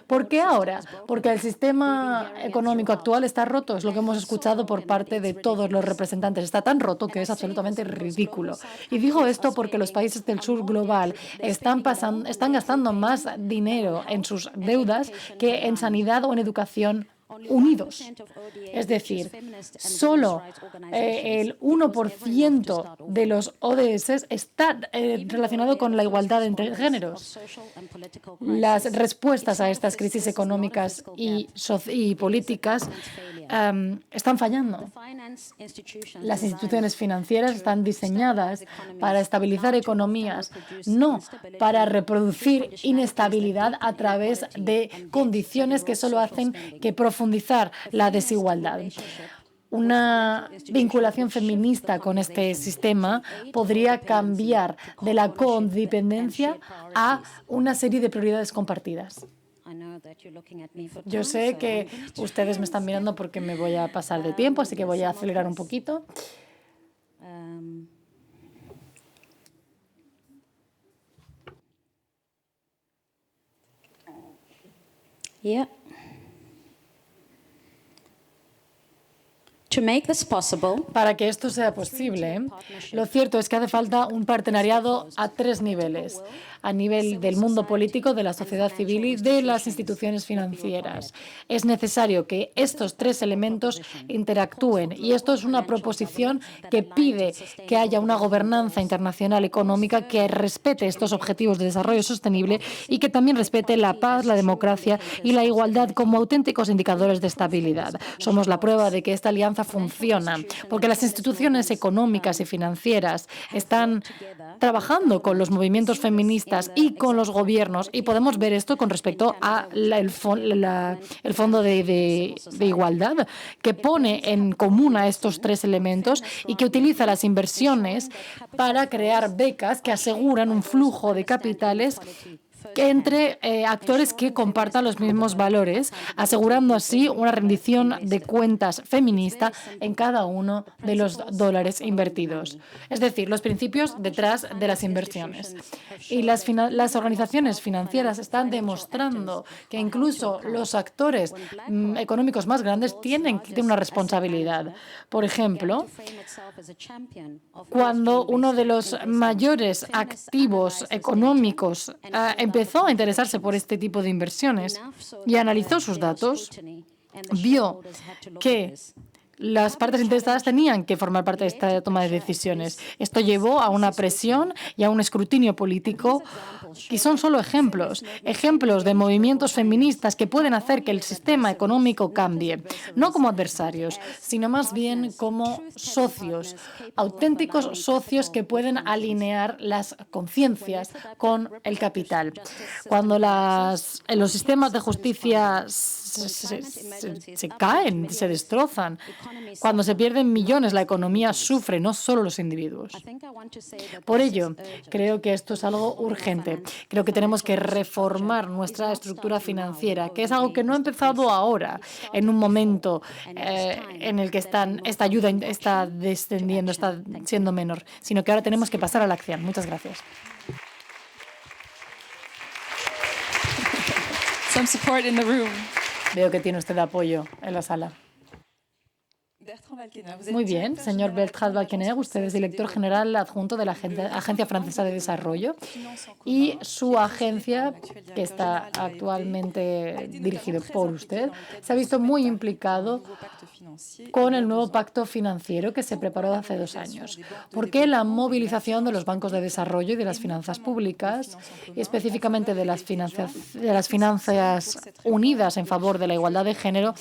¿Por qué ahora? Porque el sistema económico actual está roto, es lo que hemos escuchado por parte de todos los representantes. Está tan roto que es absolutamente ridículo. Y digo esto porque los países del sur global están gastando más dinero en sus deudas que en sanidad o en educación unidos. Es decir, solo el 1% de los ODS está relacionado con la igualdad entre géneros. Las respuestas a estas crisis económicas y políticas están fallando. Las instituciones financieras están diseñadas para estabilizar economías, no para reproducir inestabilidad a través de condiciones que solo hacen que profundizar la desigualdad. Una vinculación feminista con este sistema podría cambiar de la codependencia a una serie de prioridades compartidas. Yo sé que ustedes me están mirando porque me voy a pasar de tiempo, así que voy a acelerar un poquito. Para que esto sea posible, lo cierto es que hace falta un partenariado a 3 niveles. A nivel del mundo político, de la sociedad civil y de las instituciones financieras. Es necesario que estos 3 elementos interactúen, y esto es una proposición que pide que haya una gobernanza internacional económica que respete estos objetivos de desarrollo sostenible y que también respete la paz, la democracia y la igualdad como auténticos indicadores de estabilidad. Somos la prueba de que esta alianza funciona, porque las instituciones económicas y financieras están trabajando con los movimientos feministas y con los gobiernos, y podemos ver esto con respecto a el Fondo de Igualdad, que pone en común a estos 3 elementos y que utiliza las inversiones para crear becas que aseguran un flujo de capitales entre actores que compartan los mismos valores, asegurando así una rendición de cuentas feminista en cada uno de los dólares invertidos. Es decir, los principios detrás de las inversiones. Y las organizaciones financieras están demostrando que incluso los actores económicos más grandes tienen una responsabilidad. Por ejemplo, cuando uno de los mayores activos económicos empezó a interesarse por este tipo de inversiones y analizó sus datos, vio que las partes interesadas tenían que formar parte de esta toma de decisiones. Esto llevó a una presión y a un escrutinio político, y son solo ejemplos de movimientos feministas que pueden hacer que el sistema económico cambie, no como adversarios, sino más bien como socios, auténticos socios que pueden alinear las conciencias con el capital. Cuando los sistemas de justicia se caen, se destrozan, cuando se pierden millones, la economía sufre, no solo los individuos. Por ello, creo que esto es algo urgente. Creo que tenemos que reformar nuestra estructura financiera, que es algo que no ha empezado ahora, en un momento en el que esta ayuda está descendiendo, está siendo menor, sino que ahora tenemos que pasar a la acción. Muchas gracias. Some support in the room. Veo que tiene usted apoyo en la sala. Muy bien, señor Bertrand Valkener, usted es director general adjunto de la Agencia Francesa de Desarrollo y su agencia, que está actualmente dirigida por usted, se ha visto muy implicado con el nuevo pacto financiero que se preparó hace 2 años. ¿Por qué la movilización de los bancos de desarrollo y de las finanzas públicas, y específicamente de las finanzas unidas en favor de la igualdad de género,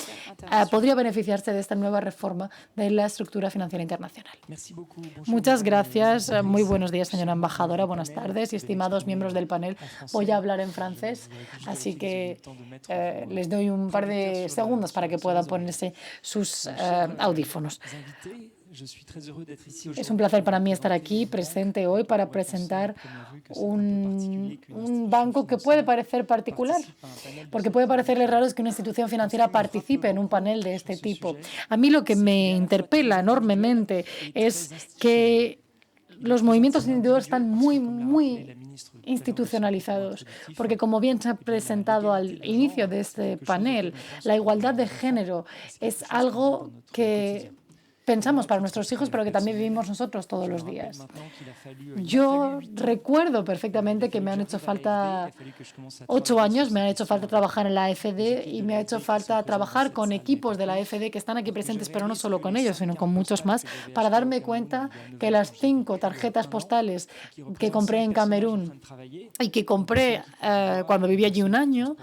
podría beneficiarse de esta nueva reforma de la estructura financiera internacional? Muchas gracias. Muy buenos días, señora embajadora. Buenas tardes y estimados miembros del panel. Voy a hablar en francés, así que les doy un par de segundos para que puedan ponerse sus audífonos. Es un placer para mí estar aquí presente hoy para presentar un banco que puede parecer particular, porque puede parecerle raro que una institución financiera participe en un panel de este tipo. A mí lo que me interpela enormemente es que los movimientos individuales están muy institucionalizados, porque como bien se ha presentado al inicio de este panel, la igualdad de género es algo que pensamos para nuestros hijos, pero que también vivimos nosotros todos los días. Yo recuerdo perfectamente que me han hecho falta 8 años, me ha hecho falta trabajar en la AFD y me ha hecho falta trabajar con equipos de la AFD que están aquí presentes, pero no solo con ellos, sino con muchos más, para darme cuenta que las 5 tarjetas postales que compré en Camerún y que compré cuando viví allí 1 año,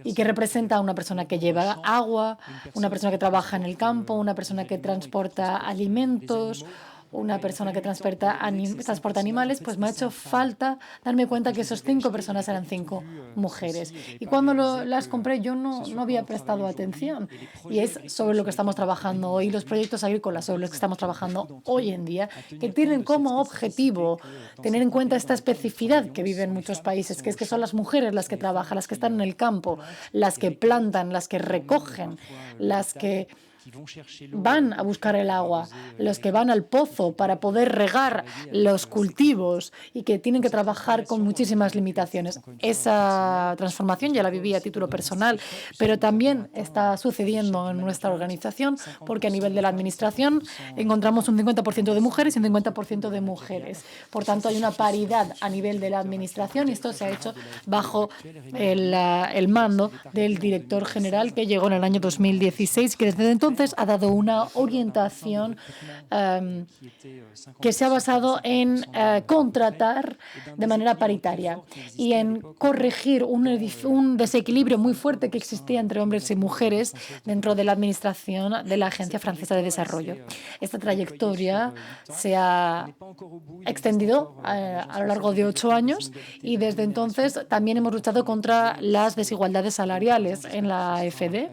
y que representa a una persona que lleva agua, una persona que trabaja en el campo, una persona que transporta alimentos, una persona que transporta animales, pues me ha hecho falta darme cuenta que esas 5 personas eran 5 mujeres. Y cuando las compré yo no había prestado atención. Y es sobre lo que estamos trabajando hoy, los proyectos agrícolas sobre los que estamos trabajando hoy en día, que tienen como objetivo tener en cuenta esta especificidad que viven muchos países, que es que son las mujeres las que trabajan, las que están en el campo, las que plantan, las que recogen, las que van a buscar el agua, los que van al pozo para poder regar los cultivos y que tienen que trabajar con muchísimas limitaciones. Esa transformación ya la viví a título personal, pero también está sucediendo en nuestra organización porque a nivel de la administración encontramos un 50% de mujeres y un 50% de mujeres. Por tanto, hay una paridad a nivel de la administración y esto se ha hecho bajo el mando del director general que llegó en el año 2016, que desde entonces ha dado una orientación que se ha basado en contratar de manera paritaria y en corregir un desequilibrio muy fuerte que existía entre hombres y mujeres dentro de la administración de la Agencia Francesa de Desarrollo. Esta trayectoria se ha extendido a lo largo de 8 años y desde entonces también hemos luchado contra las desigualdades salariales en la AFD,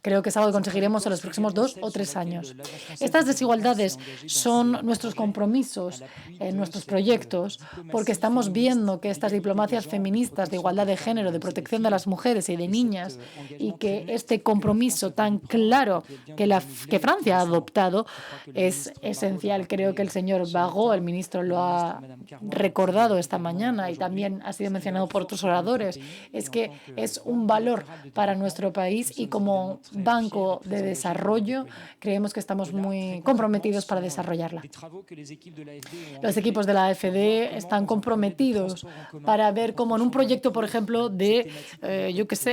Creo que es algo que conseguiremos en los próximos 2 o 3 años. Estas desigualdades son nuestros compromisos en nuestros proyectos, porque estamos viendo que estas diplomacias feministas de igualdad de género, de protección de las mujeres y de niñas, y que este compromiso tan claro que Francia ha adoptado es esencial. Creo que el señor Barrot, el ministro, lo ha recordado esta mañana y también ha sido mencionado por otros oradores. Es que es un valor para nuestro país y como Banco de Desarrollo creemos que estamos muy comprometidos para desarrollarla. Los equipos de la AFD están comprometidos para ver cómo en un proyecto, por ejemplo, de,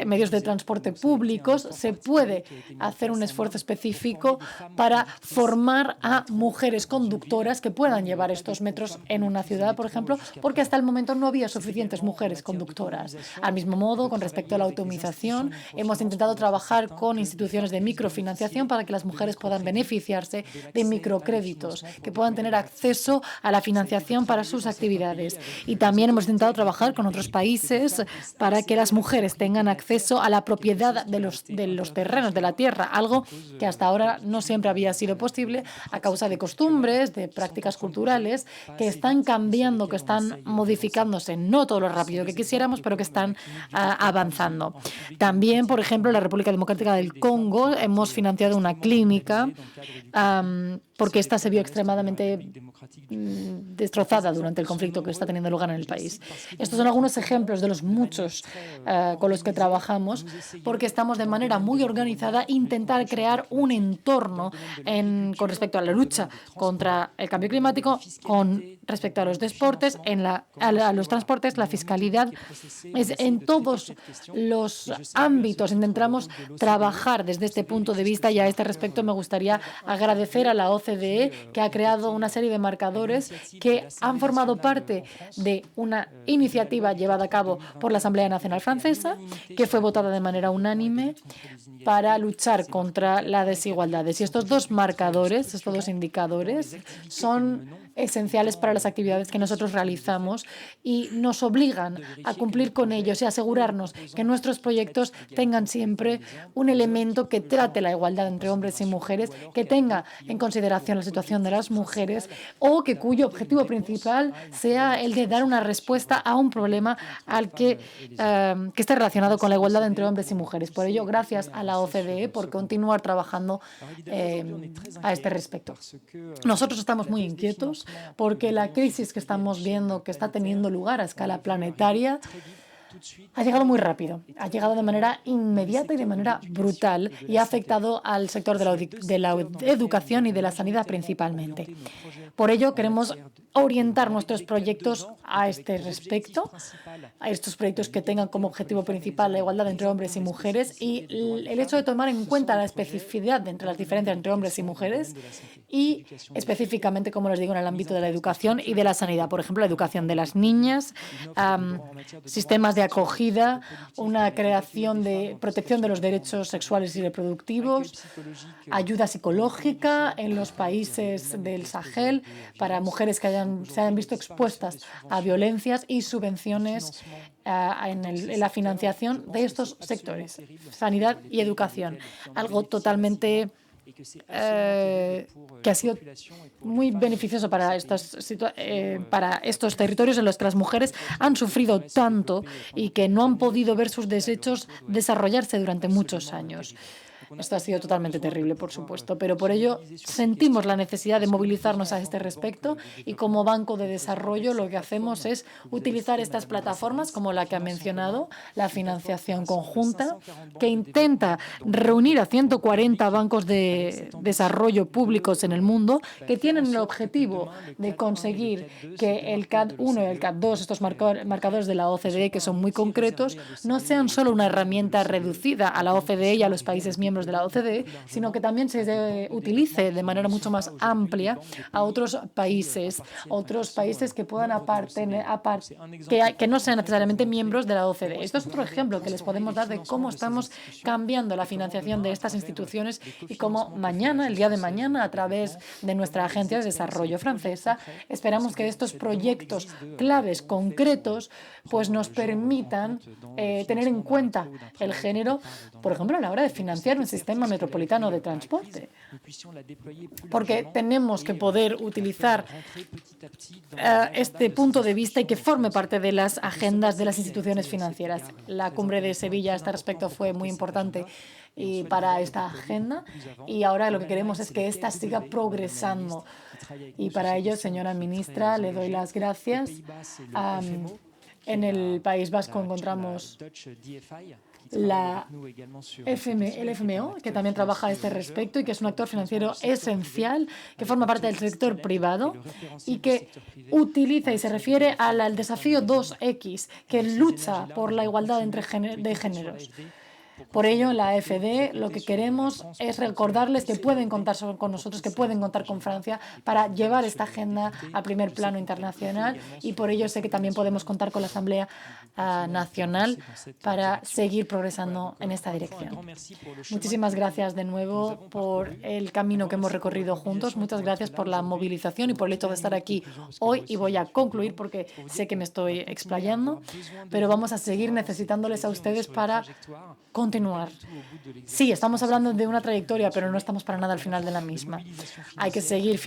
medios de transporte públicos, se puede hacer un esfuerzo específico para formar a mujeres conductoras que puedan llevar estos metros en una ciudad, por ejemplo, porque hasta el momento no había suficientes mujeres conductoras. Al mismo modo, con respecto a la automización, hemos intentado trabajar con instituciones de microfinanciación para que las mujeres puedan beneficiarse de microcréditos, que puedan tener acceso a la financiación para sus actividades. Y también hemos intentado trabajar con otros países para que las mujeres tengan acceso a la propiedad de los terrenos, de la tierra, algo que hasta ahora no siempre había sido posible a causa de costumbres, de prácticas culturales que están cambiando, que están modificándose, no todo lo rápido que quisiéramos, pero que están avanzando. También, por ejemplo, en la República Democrática del Congo hemos financiado una clínica porque esta se vio extremadamente destrozada durante el conflicto que está teniendo lugar en el país. Estos son algunos ejemplos de los muchos con los que trabajamos, porque estamos de manera muy organizada intentar crear un entorno con respecto a la lucha contra el cambio climático, con respecto a los deportes, a los transportes, la fiscalidad. En todos los ámbitos intentamos trabajar desde este punto de vista y a este respecto me gustaría agradecer a la OCDE que ha creado una serie de marcadores que han formado parte de una iniciativa llevada a cabo por la Asamblea Nacional Francesa, que fue votada de manera unánime para luchar contra las desigualdades. Y estos dos marcadores, estos dos indicadores, son esenciales para las actividades que nosotros realizamos y nos obligan a cumplir con ellos y asegurarnos que nuestros proyectos tengan siempre un elemento que trate la igualdad entre hombres y mujeres, que tenga en consideración la situación de las mujeres o cuyo objetivo principal sea el de dar una respuesta a un problema que esté relacionado con la igualdad entre hombres y mujeres. Por ello, gracias a la OCDE por continuar trabajando a este respecto. Nosotros estamos muy inquietos porque la crisis que estamos viendo que está teniendo lugar a escala planetaria ha llegado muy rápido, ha llegado de manera inmediata y de manera brutal y ha afectado al sector de la educación y de la sanidad principalmente. Por ello, queremos orientar nuestros proyectos a este respecto, a estos proyectos que tengan como objetivo principal la igualdad entre hombres y mujeres y el hecho de tomar en cuenta la especificidad entre las diferencias entre hombres y mujeres y específicamente, como les digo, en el ámbito de la educación y de la sanidad. Por ejemplo, la educación de las niñas, sistemas de acogida, una creación de protección de los derechos sexuales y reproductivos, ayuda psicológica en los países del Sahel para mujeres que se hayan visto expuestas a violencias y subvenciones en la financiación de estos sectores, sanidad y educación. Algo totalmente que ha sido muy beneficioso para estos territorios en los que las mujeres han sufrido tanto y que no han podido ver sus derechos desarrollarse durante muchos años. Esto ha sido totalmente terrible, por supuesto, pero por ello sentimos la necesidad de movilizarnos a este respecto y como Banco de Desarrollo lo que hacemos es utilizar estas plataformas como la que ha mencionado, la financiación conjunta, que intenta reunir a 140 bancos de desarrollo públicos en el mundo que tienen el objetivo de conseguir que el CAD-1 y el CAD-2, estos marcadores de la OCDE, que son muy concretos, no sean solo una herramienta reducida a la OCDE y a los países miembros de la OCDE, sino que también se utilice de manera mucho más amplia a otros países que puedan que no sean necesariamente miembros de la OCDE. Esto es otro ejemplo que les podemos dar de cómo estamos cambiando la financiación de estas instituciones y cómo el día de mañana, a través de nuestra Agencia de Desarrollo francesa, esperamos que estos proyectos claves, concretos, pues nos permitan tener en cuenta el género, por ejemplo, a la hora de financiar un sistema metropolitano de transporte, porque tenemos que poder utilizar este punto de vista y que forme parte de las agendas de las instituciones financieras. La cumbre de Sevilla a este respecto fue muy importante y para esta agenda, y ahora lo que queremos es que esta siga progresando. Y para ello, señora ministra, le doy las gracias. En el País Vasco encontramos el FMO, que también trabaja a este respecto y que es un actor financiero esencial, que forma parte del sector privado y que utiliza y se refiere al desafío 2X, que lucha por la igualdad de géneros. Por ello, en la AFD lo que queremos es recordarles que pueden contar con nosotros, que pueden contar con Francia para llevar esta agenda a primer plano internacional, y por ello sé que también podemos contar con la Asamblea Nacional para seguir progresando en esta dirección. Muchísimas gracias de nuevo por el camino que hemos recorrido juntos. Muchas gracias por la movilización y por el hecho de estar aquí hoy, y voy a concluir porque sé que me estoy explayando, pero vamos a seguir necesitándoles a ustedes para continuar. Sí, estamos hablando de una trayectoria, pero no estamos para nada al final de la misma. Hay que seguir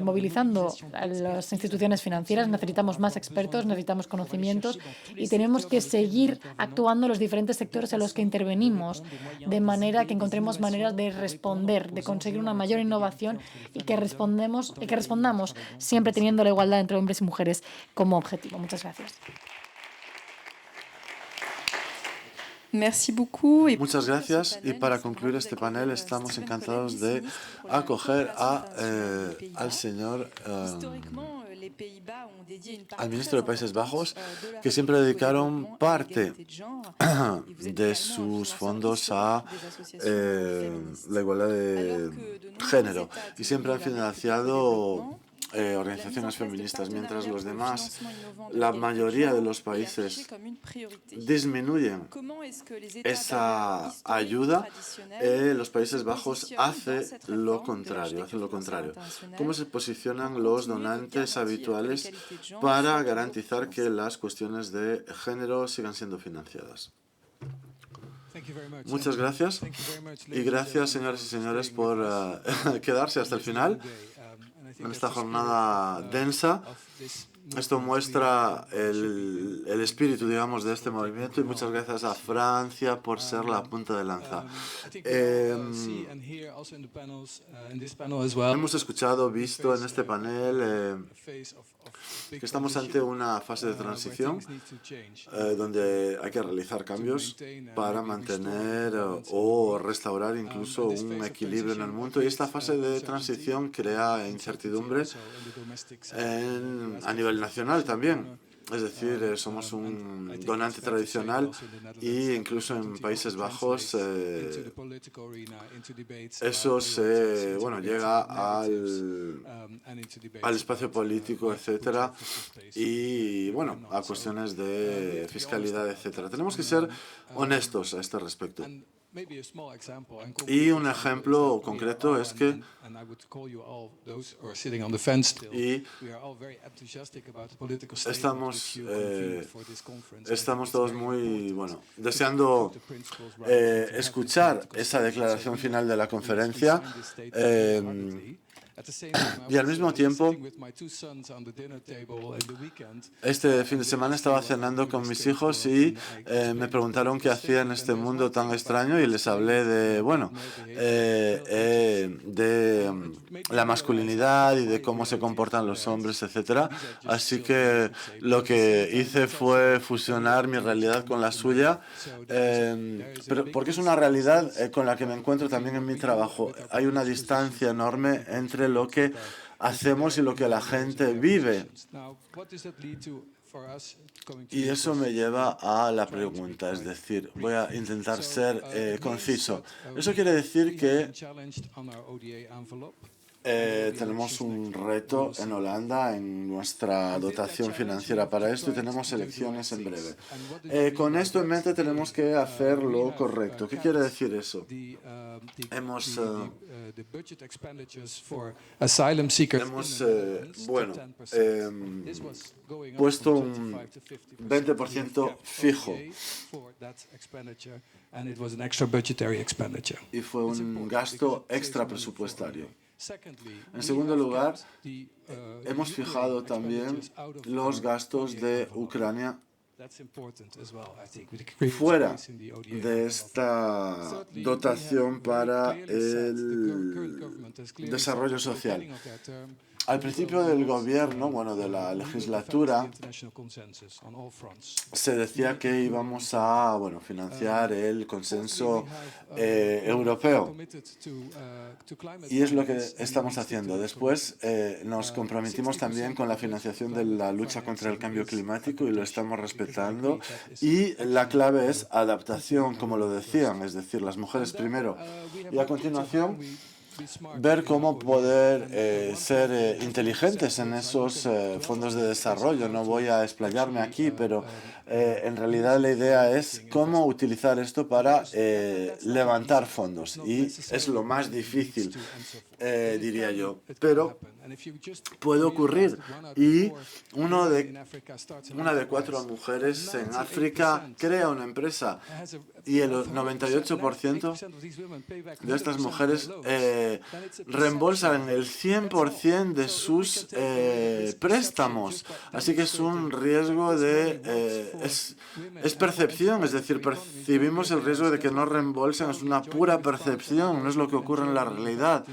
movilizando a las instituciones financieras, necesitamos más expertos, necesitamos conocimientos y tenemos que seguir actuando en los diferentes sectores en los que intervenimos, de manera que encontremos maneras de responder, de conseguir una mayor innovación y que respondamos siempre teniendo la igualdad entre hombres y mujeres como objetivo. Muchas gracias. Merci beaucoup. Muchas gracias. Y para concluir este panel, estamos encantados de acoger al señor, al ministro de Países Bajos, que siempre dedicaron parte de sus fondos a la igualdad de género y siempre han financiado organizaciones feministas, mientras los demás, la mayoría de los países, disminuyen esa ayuda. Los Países Bajos hacen lo contrario. ¿Cómo se posicionan los donantes habituales para garantizar que las cuestiones de género sigan siendo financiadas? Muchas gracias. Y gracias, señoras y señores, por quedarse hasta el final en esta jornada densa. Esto muestra el espíritu, digamos, de este movimiento, y muchas gracias a Francia por ser la punta de lanza. Hemos escuchado, visto en este panel que estamos ante una fase de transición donde hay que realizar cambios para mantener o restaurar incluso un equilibrio en el mundo, y esta fase de transición crea incertidumbre a nivel nacional también. Es decir, somos un donante tradicional e incluso en Países Bajos eso llega al espacio político, etcétera, y bueno, a cuestiones de fiscalidad, etcétera. Tenemos que ser honestos a este respecto. Y un ejemplo concreto es que estamos todos muy deseando escuchar esa declaración final de la conferencia. Y al mismo tiempo, este fin de semana estaba cenando con mis hijos y me preguntaron qué hacía en este mundo tan extraño, y les hablé de la masculinidad y de cómo se comportan los hombres, etcétera. Así que lo que hice fue fusionar mi realidad con la suya, pero porque es una realidad con la que me encuentro también en mi trabajo. Hay una distancia enorme entre lo que hacemos y lo que la gente vive. Y eso me lleva a la pregunta, es decir, voy a intentar ser conciso. Eso quiere decir que tenemos un reto en Holanda en nuestra dotación financiera para esto y tenemos elecciones en breve. Con esto en mente tenemos que hacer lo correcto. ¿Qué quiere decir eso? Hemos puesto un 20% fijo y fue un gasto extra presupuestario. En segundo lugar, hemos fijado también los gastos de Ucrania fuera de esta dotación para el desarrollo social. Al principio del gobierno, de la legislatura, se decía que íbamos a financiar el consenso europeo. Y es lo que estamos haciendo. Después nos comprometimos también con la financiación de la lucha contra el cambio climático y lo estamos respetando. Y la clave es adaptación, como lo decían, es decir, las mujeres primero. Y a continuación, ver cómo poder ser inteligentes en esos fondos de desarrollo. No voy a explayarme aquí, pero en realidad la idea es cómo utilizar esto para levantar fondos. Y es lo más difícil, diría yo. Pero puede ocurrir. Y una de 4 mujeres en África crea una empresa y el 98% de estas mujeres reembolsan el 100% de sus préstamos. Así que es un riesgo es percepción, es decir, percibimos el riesgo de que no reembolsen, es una pura percepción, no es lo que ocurre en la realidad.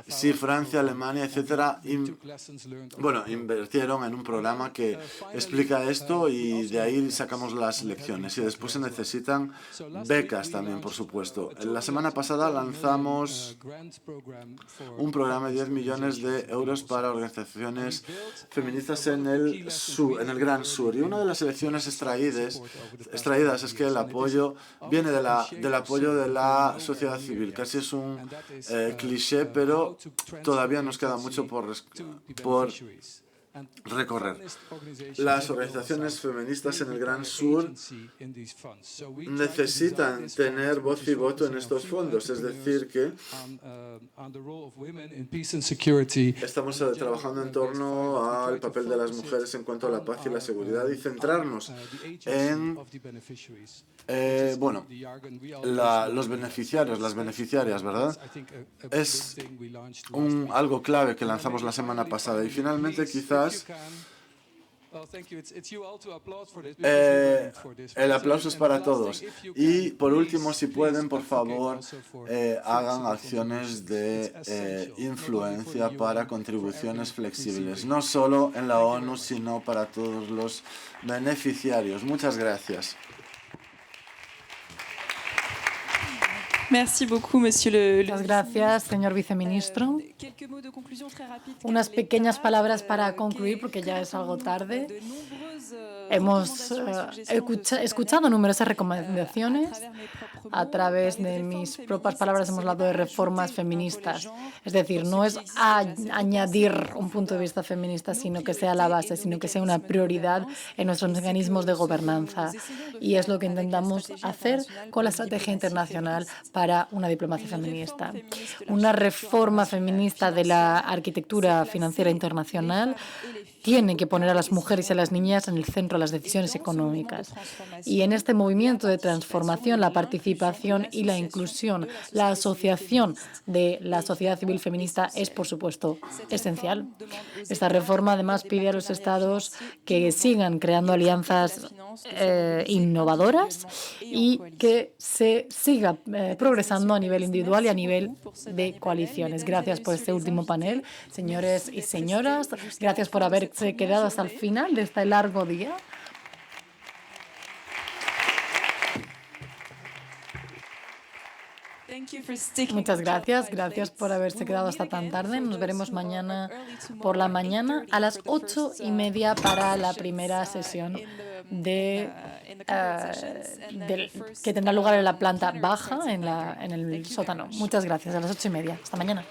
Si Francia, Alemania, etcétera, invirtieron en un programa que explica esto y de ahí sacamos las lecciones. Y después se necesitan becas también, por supuesto. La semana pasada lanzamos un programa de 10 millones de euros para organizaciones feministas en el Gran Sur. Y una de las elecciones extraídas es que el apoyo viene del apoyo de la sociedad civil. Casi es un cliché, pero todavía nos queda mucho por recorrer. Las organizaciones feministas en el Gran Sur necesitan tener voz y voto en estos fondos, es decir, que estamos trabajando en torno al papel de las mujeres en cuanto a la paz y la seguridad y centrarnos en los beneficiarios, las beneficiarias, ¿verdad? Es algo clave que lanzamos la semana pasada. Y finalmente, quizás, el aplauso es para todos. Y por último, si pueden, por favor, hagan acciones de influencia para contribuciones flexibles, no solo en la ONU, sino para todos los beneficiarios. Muchas gracias. Merci beaucoup, monsieur Muchas gracias, señor viceministro. Unas pequeñas palabras para concluir, porque ya es algo tarde. Hemos escuchado numerosas recomendaciones. A través de mis propias palabras hemos hablado de reformas feministas. Es decir, no es añadir un punto de vista feminista, sino que sea la base, sino que sea una prioridad en nuestros mecanismos de gobernanza. Y es lo que intentamos hacer con la estrategia internacional para una diplomacia feminista. Una reforma feminista de la arquitectura financiera internacional tiene que poner a las mujeres y a las niñas en el centro de las decisiones económicas. Y en este movimiento de transformación, la participación y la inclusión, la asociación de la sociedad civil feminista es, por supuesto, esencial. Esta reforma, además, pide a los Estados que sigan creando alianzas innovadoras y que se siga progresando a nivel individual y a nivel de coaliciones. Gracias por este último panel, señores y señoras. Gracias por haberse quedado hasta el final de este largo día. Muchas gracias. Gracias por haberse quedado hasta tan tarde. Nos veremos mañana por la mañana a las 8:30 para la primera sesión que tendrá lugar en la planta baja, en el sótano. Muchas gracias. A las 8:30. Hasta mañana.